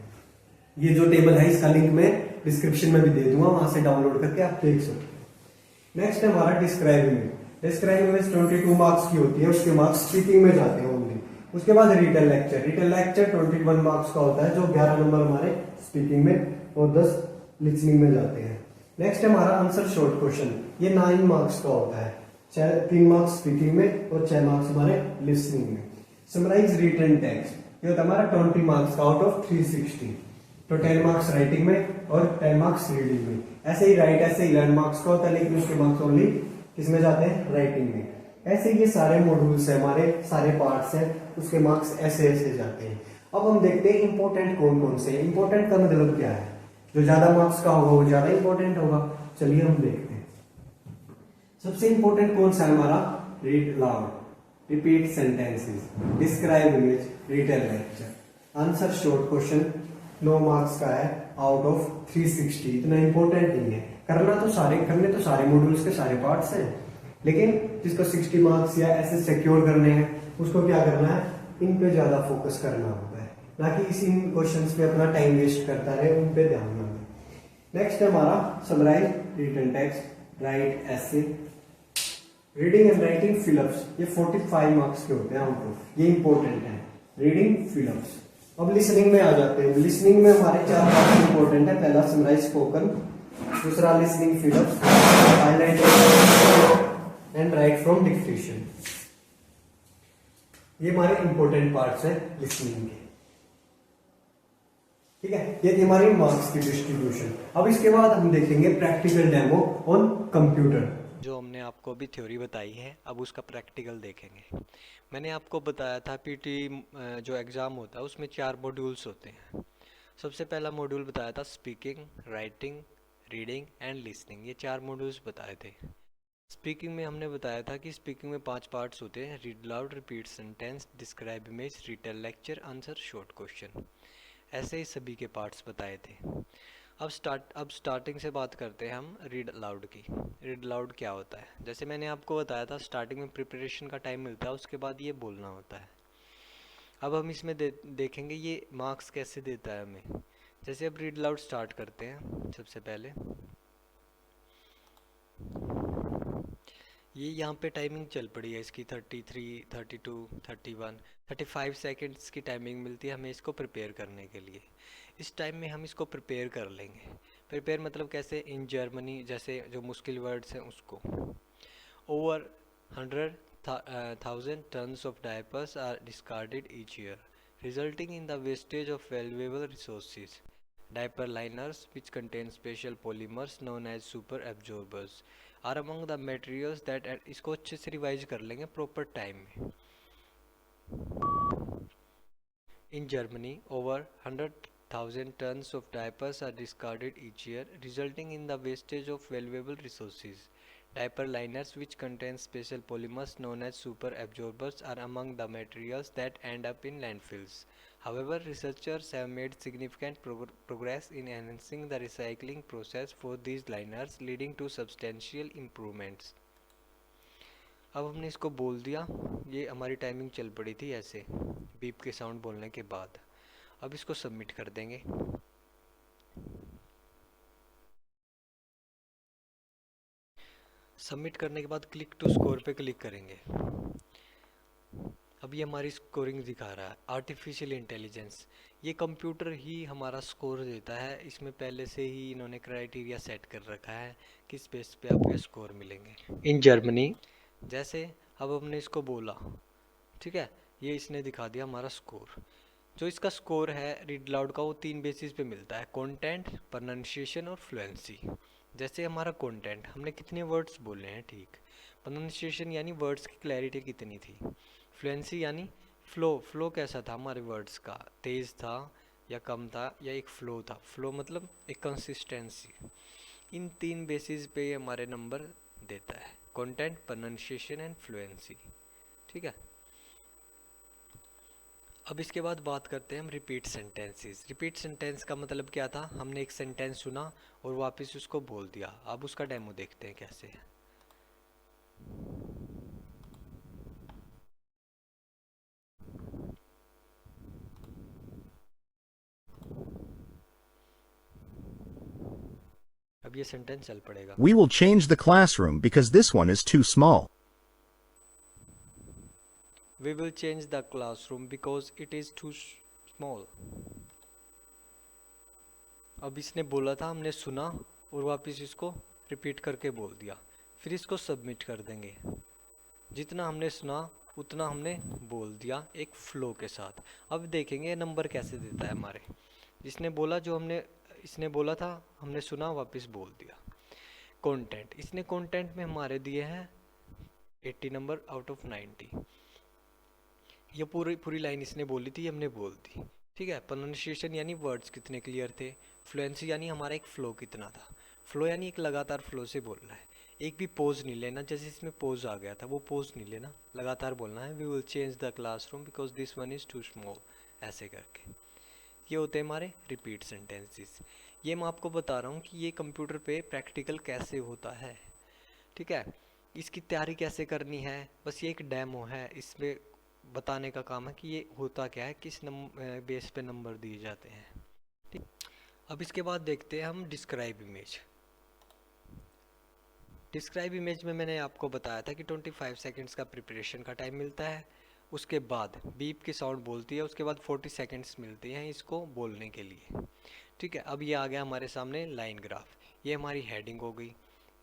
ये जो टेबल है इसका लिंक मैं डिस्क्रिप्शन में भी दे दूंगा, वहां से डाउनलोड करके आप देख सकते हैं। नेक्स्ट है हमारा डिस्क्राइबिंग में। डिस्क्राइबिंग में 22 मार्क्स की होती है, उसके मार्क्स स्पीकिंग में जाते हैं ओनली। उसके बाद written lecture. Written lecture 21 marks का होता है, जो 11 नंबर हमारे स्पीकिंग में और 10 लिसनिंग में जाते हैं। नेक्स्ट है हमारा आंसर शॉर्ट क्वेश्चन। ये 9 मार्क्स का होता है, 3 मार्क्स स्पीकिंग में और 6 मार्क्स हमारे लिसनिंग में। समराइज रिटन टेक्स्ट, ये होता है हमारा 20 मार्क्स का आउट ऑफ 360। तो 10 मार्क्स राइटिंग में और 10 मार्क्स रीडिंग में। ऐसे ही राइट ऐसे 11 मार्क्स का होता है, लेकिन उसके मार्क्स ओनली किसमें जाते हैं, राइटिंग में। ऐसे ये सारे मॉड्यूल्स है हमारे, सारे पार्ट्स हैं, उसके मार्क्स ऐसे ऐसे जाते हैं। अब हम देखते हैं इंपॉर्टेंट कौन कौन से। इंपॉर्टेंट का मतलब क्या है, जो ज्यादा मार्क्स का होगा वो ज्यादा इंपॉर्टेंट होगा। चलिए हम देखते हैं। सबसे इंपॉर्टेंट कौन सा है हमारा, read loud, repeat sentences, describe image, retail lecture. Answer short question 9 marks का है आउट ऑफ 360। इतना इंपॉर्टेंट नहीं है, करने तो सारे मॉड्यूल्स के सारे पार्ट्स हैं, लेकिन जिसको 60 मार्क्स या ऐसे सिक्योर करने हैं उसको क्या करना है, इन पे ज्यादा फोकस करना होता है, ना कि इसी क्वेश्चंस पे अपना टाइम वेस्ट करता रहे, उन पे ध्यान ना दे। नेक्स्ट है हमारा summarize written text, write essay, reading and writing fill ups. ये 45 मार्क्स के होते हैं आउट ऑफ, ये इंपॉर्टेंट है रीडिंग फिलअप्स। अब लिसनिंग में आ जाते हैं। लिसनिंग में हमारे 4 पार्ट इंपॉर्टेंट है। पहला समराइज स्पोकन, दूसरा listening fill-ups, highlight and right from dictation. ये हमारे इंपॉर्टेंट पार्ट्स हैं लिसनिंग के, ठीक है। ये थी हमारी मार्क्स की डिस्ट्रीब्यूशन। अब इसके बाद हम देखेंगे प्रैक्टिकल डेमो ऑन कंप्यूटर। जो हमने आपको अभी थ्योरी बताई है, अब उसका प्रैक्टिकल देखेंगे। मैंने आपको बताया था पीटी जो एग्ज़ाम होता है उसमें 4 मॉड्यूल्स होते हैं। सबसे पहला मॉड्यूल बताया था speaking, writing, reading and listening. ये 4 मॉड्यूल्स बताए थे। स्पीकिंग में हमने बताया था कि स्पीकिंग में 5 पार्ट्स होते हैं, read loud, repeat sentence, describe image, retail lecture, answer short question. ऐसे ही सभी के पार्ट्स बताए थे। अब स्टार्टिंग से बात करते हैं हम रीड अलाउड की। रीड अलाउड क्या होता है, जैसे मैंने आपको बताया था स्टार्टिंग में प्रिपरेशन का टाइम मिलता है, उसके बाद ये बोलना होता है। अब हम इसमें देखेंगे ये मार्क्स कैसे देता है हमें। जैसे अब रीड अलाउड स्टार्ट करते हैं। सबसे पहले ये यहाँ पे टाइमिंग चल पड़ी है इसकी 33, 32, 31, 35 सेकेंड्स की टाइमिंग मिलती है हमें इसको प्रिपेयर करने के लिए। इस टाइम में हम इसको प्रिपेयर कर लेंगे। प्रिपेयर मतलब कैसे, इन जर्मनी जैसे जो मुश्किल वर्ड्स हैं उसको। Over 100,000 tons of diapers are discarded each year, resulting in the wastage of valuable resources. Diaper liners, which contain special polymers known as super absorbers, are among the materials that इसको अच्छे से revise कर लेंगे proper time में। In Germany, over 100,000 tons of diapers are discarded each year, resulting in the wastage of valuable resources. Diaper liners, which contain special polymers known as super absorbers, are among the materials that end up in landfills. However, researchers have made significant progress in enhancing the recycling process for these liners, leading to substantial improvements. अब हमने इसको बोल दिया, ये हमारी timing चल पड़ी थी ऐसे बीप के साउंड बोलने के बाद। अब इसको सबमिट कर देंगे। सबमिट करने के बाद क्लिक टू स्कोर पे क्लिक करेंगे। अब ये हमारी स्कोरिंग दिखा रहा है। आर्टिफिशियल इंटेलिजेंस, ये कंप्यूटर ही हमारा स्कोर देता है। इसमें पहले से ही इन्होंने क्राइटेरिया सेट कर रखा है किस बेस पे आपको ये स्कोर मिलेंगे। इन जर्मनी, जैसे अब हमने इसको बोला, ठीक है, ये इसने दिखा दिया हमारा स्कोर। जो इसका स्कोर है रीड लाउड का, वो 3 बेसिस पे मिलता है, कंटेंट, प्रोनाउंसिएशन और फ्लुएंसी। जैसे हमारा कंटेंट, हमने कितने वर्ड्स बोले हैं, ठीक। प्रोनाउंसिएशन यानी वर्ड्स की क्लैरिटी कितनी थी। फ्लुएंसी यानी फ्लो कैसा था हमारे वर्ड्स का, तेज़ था या कम था या एक फ्लो था। फ्लो मतलब एक कंसिस्टेंसी। इन 3 बेसिस पे हमारे नंबर देता है, कंटेंट, प्रोनाउंसिएशन एंड फ्लुएंसी, ठीक है। अब इसके बाद बात करते हैं हम रिपीट सेंटेंसेस। रिपीट सेंटेंस का मतलब क्या था, हमने एक सेंटेंस सुना और वापस उसको बोल दिया। अब उसका डेमो देखते हैं कैसे है। अब ये सेंटेंस चल पड़ेगा। We will change the classroom because this one is too small. We will change the classroom because it is too small. अब इसने बोला था, हमने सुना और वापस इसको रिपीट करके बोल दिया। फिर इसको सबमिट कर देंगे। जितना हमने सुना उतना हमने बोल दिया एक फ्लो के साथ। अब देखेंगे नंबर कैसे देता है हमारे। इसने बोला जो हमने इसने बोला था हमने सुना वापस बोल दिया। कंटेंट, इसने कंटेंट में हमारे दिए हैं 80 नंबर आउट ऑफ 90। ये पूरी पूरी लाइन इसने बोली थी, हमने बोल दी। ठीक है। प्रोनाउंसिएशन यानी वर्ड्स कितने क्लियर थे। फ्लुएंसी यानी हमारा एक फ्लो कितना था। फ्लो यानी एक लगातार फ्लो से बोलना है, एक भी पोज नहीं लेना। जैसे इसमें पोज आ गया था, वो पोज नहीं लेना, लगातार बोलना है। We will change the classroom because this one is too small, ऐसे करके। ये होते हैं हमारे रिपीट सेंटेंसेस। ये मैं आपको बता रहा हूँ कि ये कंप्यूटर पे प्रैक्टिकल कैसे होता है। ठीक है। इसकी तैयारी कैसे करनी है, बस ये एक डेमो है। इसमें बताने का काम है कि ये होता क्या है, किस बेस पे नंबर दिए जाते हैं। ठीक। अब इसके बाद देखते हैं हम डिस्क्राइब इमेज। डिस्क्राइब इमेज में मैंने आपको बताया था कि 25 सेकंड्स का प्रिपरेशन का टाइम मिलता है। उसके बाद बीप की साउंड बोलती है, उसके बाद 40 सेकंड्स मिलते हैं इसको बोलने के लिए। ठीक है। अब ये आ गया हमारे सामने लाइन ग्राफ। ये हमारी हेडिंग हो गई,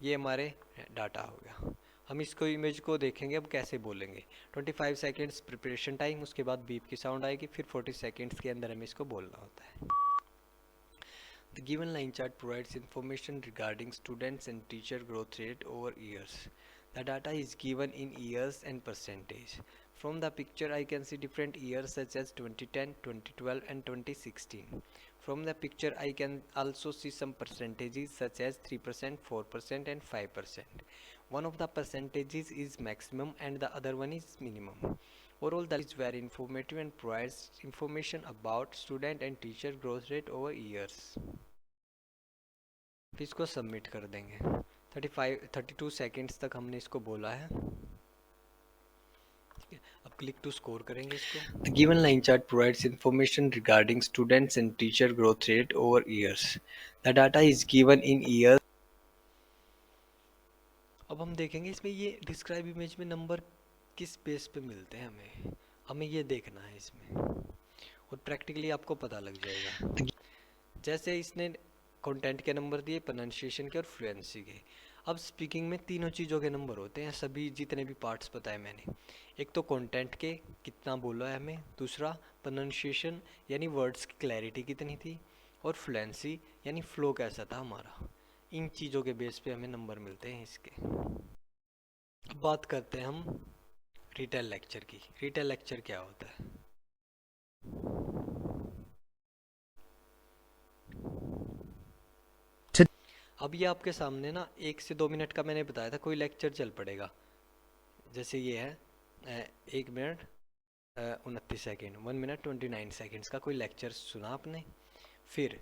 ये हमारे डाटा हो गया। हम इसको इमेज को देखेंगे अब कैसे बोलेंगे। 25 सेकंड्स प्रिपरेशन टाइम, उसके बाद बीप की साउंड आएगी, फिर 40 सेकंड्स के अंदर हमें इसको बोलना होता है। The given line chart provides information regarding students and teacher growth rate over years. The data is given in years and percentage. From the picture I can see different years such as 2010, 2012 and 2016. From the picture I can also see some percentages such as 3%, 4% and 5%. One of the percentages is maximum and the other one is minimum. Overall, that is very informative and provides information about student and teacher growth rate over years. फिर इसको submit कर देंगे। 32 seconds तक हमने इसको बोला है। अब क्लिक टू स्कोर करेंगे इसको। The given line chart provides information regarding students and teacher growth rate over years. The data is given in years. अब हम देखेंगे इसमें ये डिस्क्राइब इमेज में नंबर किस बेस पे मिलते हैं हमें ये देखना है इसमें, और प्रैक्टिकली आपको पता लग जाएगा। जैसे इसने कंटेंट के नंबर दिए, प्रोनाउंसिएशन के और फ्लुएंसी के। अब स्पीकिंग में तीनों चीज़ों के नंबर होते हैं, सभी जितने भी पार्ट्स बताए मैंने। एक तो कंटेंट के कितना बोला है हमें, दूसरा प्रोनाउंसिएशन यानी वर्ड्स की क्लैरिटी कितनी थी, और फ्लुएंसी यानी फ्लो कैसा था हमारा। इन चीज़ों के बेस पे हमें नंबर मिलते हैं इसके। अब बात करते हैं हम रिटेल लेक्चर की। रिटेल लेक्चर क्या होता है? अब ये आपके सामने ना 1 से 2 मिनट का मैंने बताया था कोई लेक्चर चल पड़ेगा। जैसे ये है 1 मिनट 29 सेकेंड, 1 मिनट 29 सेकेंड्स का कोई लेक्चर सुना आपने। फिर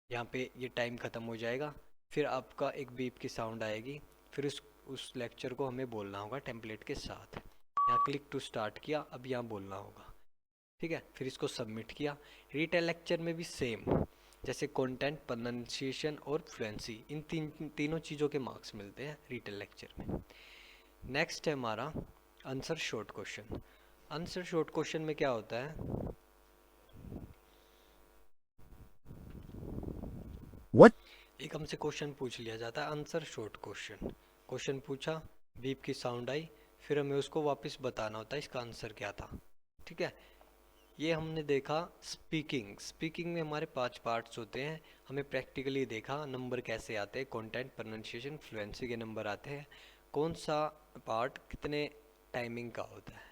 यहाँ पे ये टाइम ख़त्म हो जाएगा, फिर आपका एक बीप की साउंड आएगी, फिर उस लेक्चर को हमें बोलना होगा टेम्पलेट के साथ। यहाँ क्लिक टू स्टार्ट किया, अब यहाँ बोलना होगा। ठीक है। फिर इसको सबमिट किया। रिटेल लेक्चर में भी सेम, जैसे कंटेंट, प्रोनाउंसिएशन और फ्लुएंसी, इन तीनों चीज़ों के मार्क्स मिलते हैं रिटेल लेक्चर में। नेक्स्ट है हमारा answer short question. Answer short question में क्या होता है? What? एक हमसे क्वेश्चन पूछ लिया जाता है, आंसर शॉर्ट क्वेश्चन। क्वेश्चन पूछा, बीप की साउंड आई, फिर हमें उसको वापस बताना होता है इसका आंसर क्या था। ठीक है। ये हमने देखा स्पीकिंग। स्पीकिंग में हमारे 5 पार्ट्स होते हैं, हमें प्रैक्टिकली देखा नंबर कैसे आते हैं। कंटेंट, प्रोनाउंसिएशन, फ्लुएंसी के नंबर आते हैं, कौन सा पार्ट कितने टाइमिंग का होता है।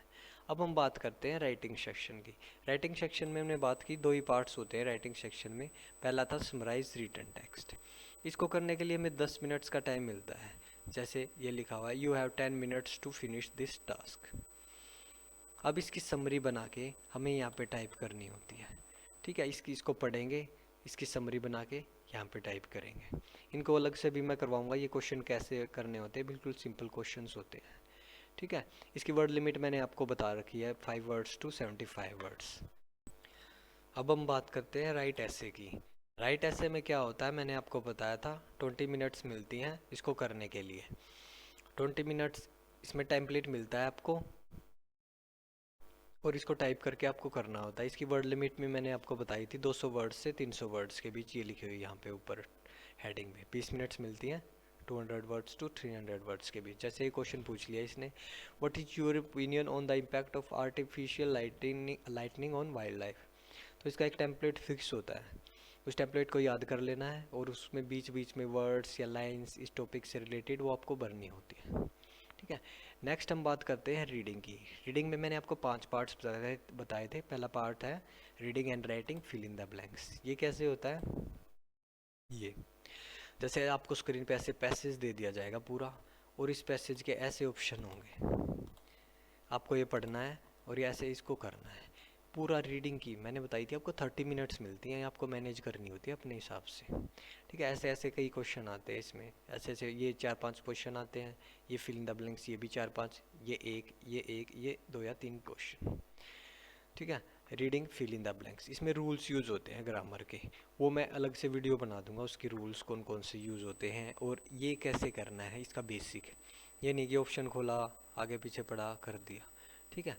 अब हम बात करते हैं राइटिंग सेक्शन की। राइटिंग सेक्शन में हमने बात की 2 ही पार्ट्स होते हैं राइटिंग सेक्शन में। पहला था समराइज रिटन टेक्स्ट। इसको करने के लिए हमें 10 मिनट्स का टाइम मिलता है। जैसे ये लिखा हुआ है, you have 10 minutes to finish this task. अब इसकी समरी बना के हमें यहाँ पे टाइप करनी होती है। ठीक है। इसको पढ़ेंगे, इसकी समरी बना के यहाँ पे टाइप करेंगे। इनको अलग से भी मैं करवाऊँगा, ये क्वेश्चन कैसे करने होते हैं, बिल्कुल सिंपल क्वेश्चंस होते हैं। ठीक है। इसकी वर्ड लिमिट मैंने आपको बता रखी है 5 वर्ड्स टू 75 वर्ड्स। अब हम बात करते हैं राइट ऐसे की। राइट ऐसे में क्या होता है, मैंने आपको बताया था 20 मिनट्स मिलती हैं इसको करने के लिए। 20 मिनट्स इसमें टेम्पलेट मिलता है आपको, और इसको टाइप करके आपको करना होता है। इसकी वर्ड लिमिट में मैंने आपको बताई थी 200 वर्ड्स से 300 वर्ड्स के बीच, ये लिखी हुई यहाँ पे ऊपर हेडिंग में 20 मिनट्स मिलती हैं 200 वर्ड्स टू 300 वर्ड्स के बीच। जैसे ये क्वेश्चन पूछ लिया इसने, what is your opinion on the impact of artificial lightning on wild life. तो इसका एक टेम्पलेट फिक्स होता है, उस टेम्पलेट को याद कर लेना है और उसमें बीच बीच में वर्ड्स या लाइंस इस टॉपिक से रिलेटेड वो आपको भरनी होती है। ठीक है, नेक्स्ट हम बात करते हैं रीडिंग की। रीडिंग में मैंने आपको 5 पार्ट्स बताए थे। पहला पार्ट है reading and writing fill in the blanks. ये कैसे होता है, ये जैसे आपको स्क्रीन पे ऐसे पैसेज दे दिया जाएगा पूरा, और इस पैसेज के ऐसे ऑप्शन होंगे, आपको ये पढ़ना है और ये ऐसे इसको करना है। पूरा रीडिंग की मैंने बताई थी आपको 30 मिनट्स मिलती हैं, आपको मैनेज करनी होती है अपने हिसाब से। ठीक है, ऐसे ऐसे कई क्वेश्चन आते हैं इसमें, ऐसे ऐसे ये 4-5 क्वेश्चन आते हैं, ये फिल इन द ब्लैंक्स ये भी 4-5, ये एक, ये 2 या 3 क्वेश्चन। ठीक है, reading fill in the blanks, इसमें रूल्स यूज़ होते हैं ग्रामर के, वो मैं अलग से वीडियो बना दूंगा, उसके रूल्स कौन कौन से यूज़ होते हैं और ये कैसे करना है इसका बेसिक। ये नहीं कि ऑप्शन खोला आगे पीछे पढ़ा कर दिया। ठीक है,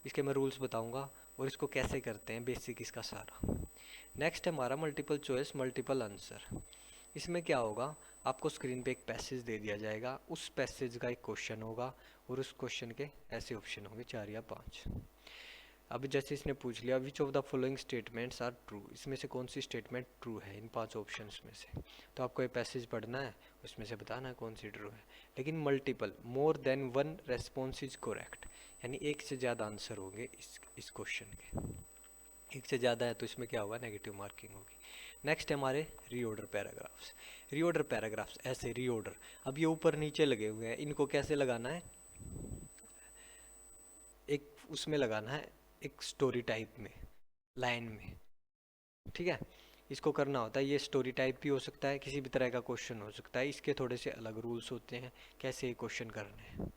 इसके मैं रूल्स बताऊंगा और इसको कैसे करते हैं बेसिक इसका सारा। नेक्स्ट है हमारा मल्टीपल चॉइस मल्टीपल आंसर। इसमें क्या होगा, आपको स्क्रीन पे एक पैसेज दे दिया जाएगा, उस पैसेज का एक क्वेश्चन होगा और उस क्वेश्चन के ऐसे ऑप्शन होंगे 4 या 5। अब जैसे इसने पूछ लिया which of the following statements are true, इसमें से कौन सी स्टेटमेंट ट्रू है इन 5 ऑप्शंस में से। तो आपको ये पैसेज पढ़ना है, उसमें से बताना है कौन सी ट्रू है। लेकिन multiple more than one response is correct, यानी एक से ज़्यादा आंसर होंगे इस क्वेश्चन के। एक से ज़्यादा है तो इसमें क्या होगा, नेगेटिव मार्किंग होगी। नेक्स्ट है हमारे रीऑर्डर पैराग्राफ्स। रीऑर्डर पैराग्राफ्स ऐसे रीऑर्डर, अब ये ऊपर नीचे लगे हुए हैं, इनको कैसे लगाना है, एक उसमें लगाना है एक स्टोरी टाइप में, लाइन में। ठीक है, इसको करना होता है, ये स्टोरी टाइप भी हो सकता है, किसी भी तरह का क्वेश्चन हो सकता है, इसके थोड़े से अलग रूल्स होते हैं कैसे ये क्वेश्चन करने हैं।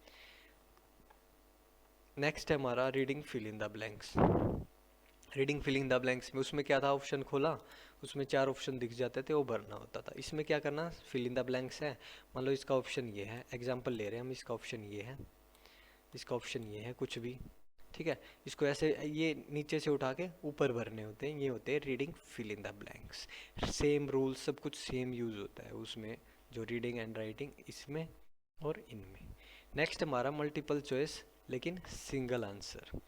नेक्स्ट है हमारा reading fill in the blanks. Reading filling the blanks में उसमें क्या था, ऑप्शन खोला, उसमें 4 ऑप्शन दिख जाते थे, वो भरना होता था। इसमें क्या करना, फिल इन द ब्लैंक्स है, मान लो इसका ऑप्शन ये है, एग्जांपल ले रहे हैं हम, इसका ऑप्शन ये है, इसका ऑप्शन ये है, कुछ भी। ठीक है, इसको ऐसे ये नीचे से उठा के ऊपर भरने होते हैं, ये होते हैं reading fill in the blanks. Same rule सब कुछ सेम यूज होता है उसमें, जो रीडिंग एंड राइटिंग इसमें और इनमें। नेक्स्ट हमारा मल्टीपल चॉइस लेकिन सिंगल आंसर।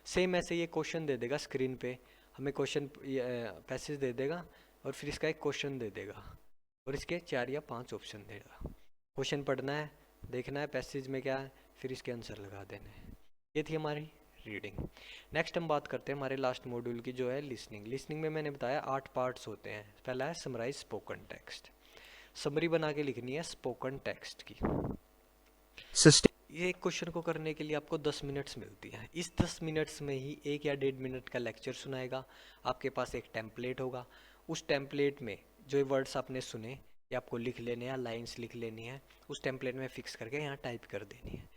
सेम ऐसे ये क्वेश्चन दे देगा स्क्रीन पे, हमें क्वेश्चन पैसेज दे देगा और फिर इसका एक क्वेश्चन दे देगा और इसके 4 या 5 ऑप्शन देगा। क्वेश्चन पढ़ना है, देखना है पैसेज में क्या है, फिर इसके आंसर लगा देने हैं। ये थी हमारी रीडिंग। नेक्स्ट हम बात करते हैं हमारे लास्ट मॉड्यूल की, जो है लिसनिंग। लिसनिंग में मैंने बताया 8 पार्ट्स होते हैं। पहला है समराइज स्पोकन टेक्स्ट, समरी बना के लिखनी है स्पोकन टेक्स्ट की। Sustain. ये एक क्वेश्चन को करने के लिए आपको 10 मिनट्स मिलती है। इस 10 मिनट्स में ही 1 या 1.5 मिनट का लेक्चर सुनाएगा। आपके पास एक टेम्पलेट होगा, उस टेम्पलेट में जो वर्ड्स आपने सुने या आपको लिख लेने या लाइंस लिख लेनी है, उस टेम्पलेट में फिक्स करके यहाँ टाइप कर देनी है।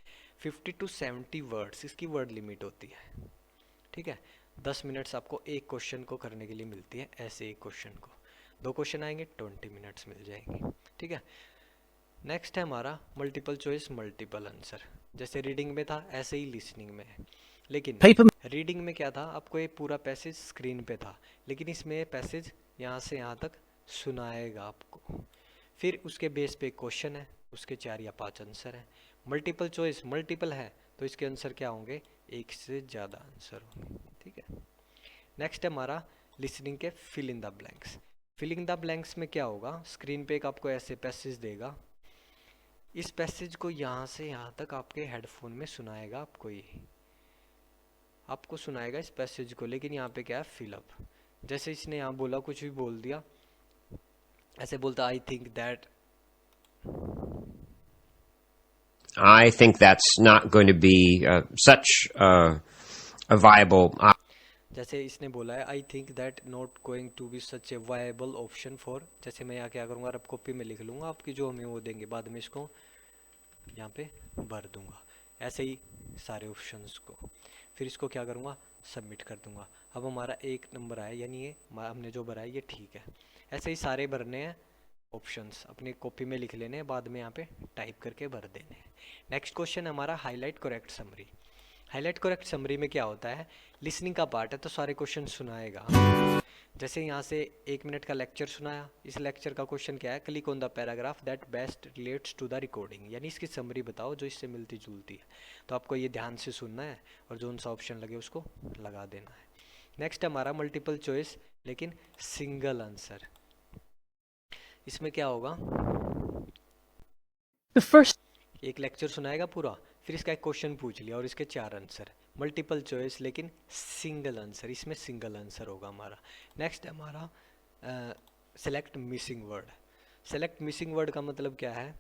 50 to 70 वर्ड्स इसकी वर्ड लिमिट होती है। ठीक है, 10 मिनट्स आपको एक क्वेश्चन को करने के लिए मिलती है। ऐसे एक क्वेश्चन को 2 क्वेश्चन आएंगे, 20 मिनट्स मिल जाएंगे। ठीक है, नेक्स्ट है हमारा मल्टीपल चॉइस मल्टीपल आंसर। जैसे रीडिंग में था ऐसे ही लिसनिंग में है, लेकिन Paper. रीडिंग में क्या था, आपको ये पूरा पैसेज स्क्रीन पे था, लेकिन इसमें पैसेज यहाँ से यहाँ तक सुनाएगा आपको। फिर उसके बेस पे क्वेश्चन है, उसके 4 या 5 आंसर हैं। मल्टीपल चॉइस मल्टीपल है तो इसके आंसर क्या होंगे, एक से ज़्यादा आंसर होंगे। ठीक है, नेक्स्ट है हमारा लिसनिंग के fill in the blanks. Filling the blanks में क्या होगा, स्क्रीन पे एक आपको ऐसे पैसेज देगा, इस पैसेज को यहाँ से यहाँ तक आपके हेडफोन में सुनाएगा आपको, ये आपको सुनाएगा इस पैसेज को, लेकिन यहाँ पे क्या है फिलअप। जैसे इसने यहाँ बोला, कुछ भी बोल दिया, ऐसे बोलता आई think that's not going to be such a viable. जैसे इसने बोला है I think that not going to be such a viable option for, जैसे मैं यहाँ क्या करूँगा, रब कॉपी में लिख लूँगा आपकी जो हमें वो देंगे, बाद में इसको यहाँ पे भर दूँगा ऐसे ही सारे ऑप्शंस को। फिर इसको क्या करूँगा, सबमिट कर दूँगा। अब हमारा 1 नंबर आया, यानी ये हमने जो भरा है ये ठीक है। ऐसे ही सारे भरने हैं ऑप्शंस, अपनी कॉपी में लिख लेने हैं, बाद में यहाँ पे टाइप करके भर देने हैं। नेक्स्ट क्वेश्चन हमारा highlight correct summary. Highlight correct summary में क्या होता है, लिसनिंग का पार्ट है तो सारे क्वेश्चन सुनाएगा। जैसे यहाँ से 1 मिनट का लेक्चर सुनाया, इस लेक्चर का क्वेश्चन क्या है, click on the paragraph that best relates to the recording, यानी इसकी समरी बताओ जो इससे मिलती जुलती है। तो आपको ये ध्यान से सुनना है और जो सा ऑप्शन लगे उसको लगा देना है। नेक्स्ट हमारा मल्टीपल चॉइस लेकिन सिंगल आंसर। इसमें क्या होगा, एक लेक्चर सुनाएगा पूरा, फिर इसका एक क्वेश्चन पूछ लिया और इसके 4 आंसर। मल्टीपल चॉइस लेकिन सिंगल आंसर, इसमें सिंगल आंसर होगा हमारा। नेक्स्ट हमारा select missing word. Select missing word का मतलब क्या है,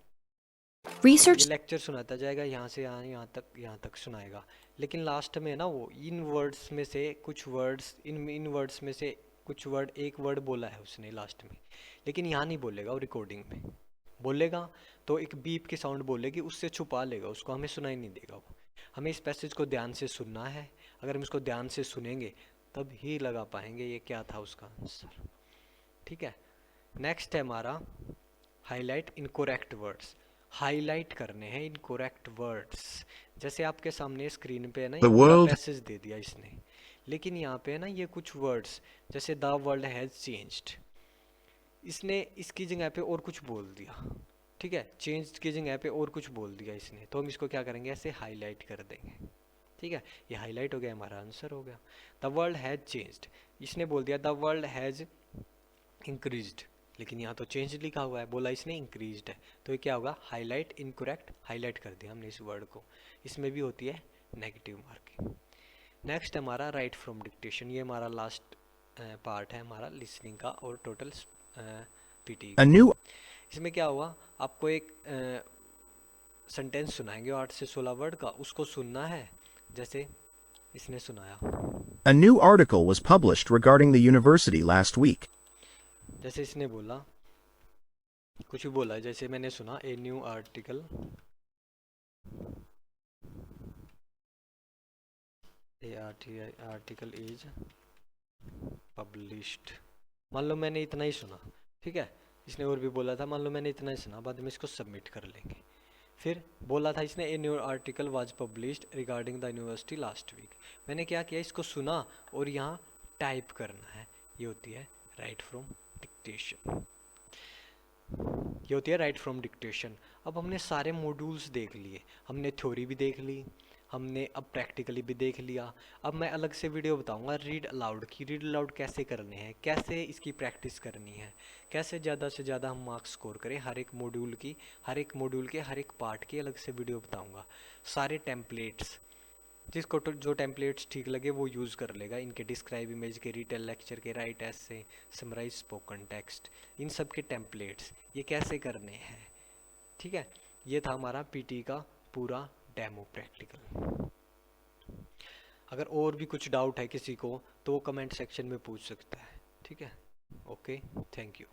ये लेक्चर सुनाता जाएगा यहाँ से यहाँ तक सुनाएगा, लेकिन लास्ट में ना वो इन वर्ड्स में से कुछ वर्ड्स, इन वर्ड्स में से कुछ वर्ड, एक वर्ड बोला है उसने लास्ट में, लेकिन यहाँ नहीं बोलेगा, वो रिकॉर्डिंग में बोलेगा तो एक बीप की साउंड बोलेगी, उससे छुपा लेगा उसको, हमें सुनाई नहीं देगा वो। हमें इस पैसेज को ध्यान से सुनना है, अगर हम इसको ध्यान से सुनेंगे तब ही लगा पाएंगे ये क्या था उसका आंसर। ठीक है, नेक्स्ट है हमारा हाईलाइट इनकोरेक्ट वर्ड्स। हाईलाइट करने हैं इनकोरेक्ट वर्ड्स। जैसे आपके सामने स्क्रीन पे है ना, ये पूरा पैसेज दे दिया इसने, लेकिन यहाँ पे है ना ये कुछ वर्ड्स, जैसे द वर्ल्ड हैज चेंज्ड, इसने इसकी जगह पे और कुछ बोल दिया। ठीक है, चेंज की जगह पे और कुछ बोल दिया इसने, तो हम इसको क्या करेंगे, ऐसे हाईलाइट कर देंगे। ठीक है, ये हाईलाइट हो गया, हमारा आंसर हो गया। द वर्ल्ड हैज चेंज्ड, इसने बोल दिया द वर्ल्ड हैज इंक्रीज्ड, लेकिन यहाँ तो चेंज लिखा हुआ है, बोला इसने इंक्रीज्ड है, तो ये क्या होगा, हाईलाइट इनकरेक्ट, हाईलाइट कर दिया हमने इस वर्ड को। इसमें भी होती है नेगेटिव मार्किंग। नेक्स्ट हमारा राइट फ्रॉम डिक्टेशन, ये हमारा लास्ट पार्ट है हमारा लिसनिंग का और टोटल पीटी। इसमें क्या हुआ, आपको एक सेंटेंस सुनाएंगे 8 से 16 वर्ड का, उसको सुनना है। जैसे इसने सुनाया, A new article was published regarding the university last week. जैसे इसने बोला, कुछ भी बोला, जैसे मैंने सुना ए new article article is published, मान लो मैंने इतना ही सुना। ठीक है, इसने और भी बोला था, मान लो मैंने इतना ही सुना, बाद में इसको सबमिट कर लेंगे। फिर बोला था इसने a new article was published regarding the university last week, मैंने क्या किया, इसको सुना और यहाँ टाइप करना है, ये होती है राइट फ्रॉम डिक्टेशन। ये होती है राइट फ्रॉम डिक्टेशन। अब हमने सारे मॉड्यूल्स देख लिए, हमने थ्योरी भी देख ली, हमने अब प्रैक्टिकली भी देख लिया। अब मैं अलग से वीडियो बताऊंगा रीड अलाउड की, रीड अलाउड कैसे करने हैं, कैसे इसकी प्रैक्टिस करनी है, कैसे ज़्यादा से ज़्यादा हम मार्क्स स्कोर करें हर एक मॉड्यूल की, हर एक मॉड्यूल के हर एक पार्ट की अलग से वीडियो बताऊंगा। सारे टेम्पलेट्स, जिसको जो टेम्पलेट्स ठीक लगे वो यूज़ कर लेगा, इनके डिस्क्राइब इमेज के, रिटेल लेक्चर के, राइट एसे, समराइज स्पोकन टेक्स्ट, इन सब के टेम्पलेट्स ये कैसे करने हैं। ठीक है, ये था हमारा पीटी का पूरा डेमो प्रैक्टिकल। अगर और भी कुछ डाउट है किसी को तो वो कमेंट सेक्शन में पूछ सकता है। ठीक है, ओके, थैंक यू।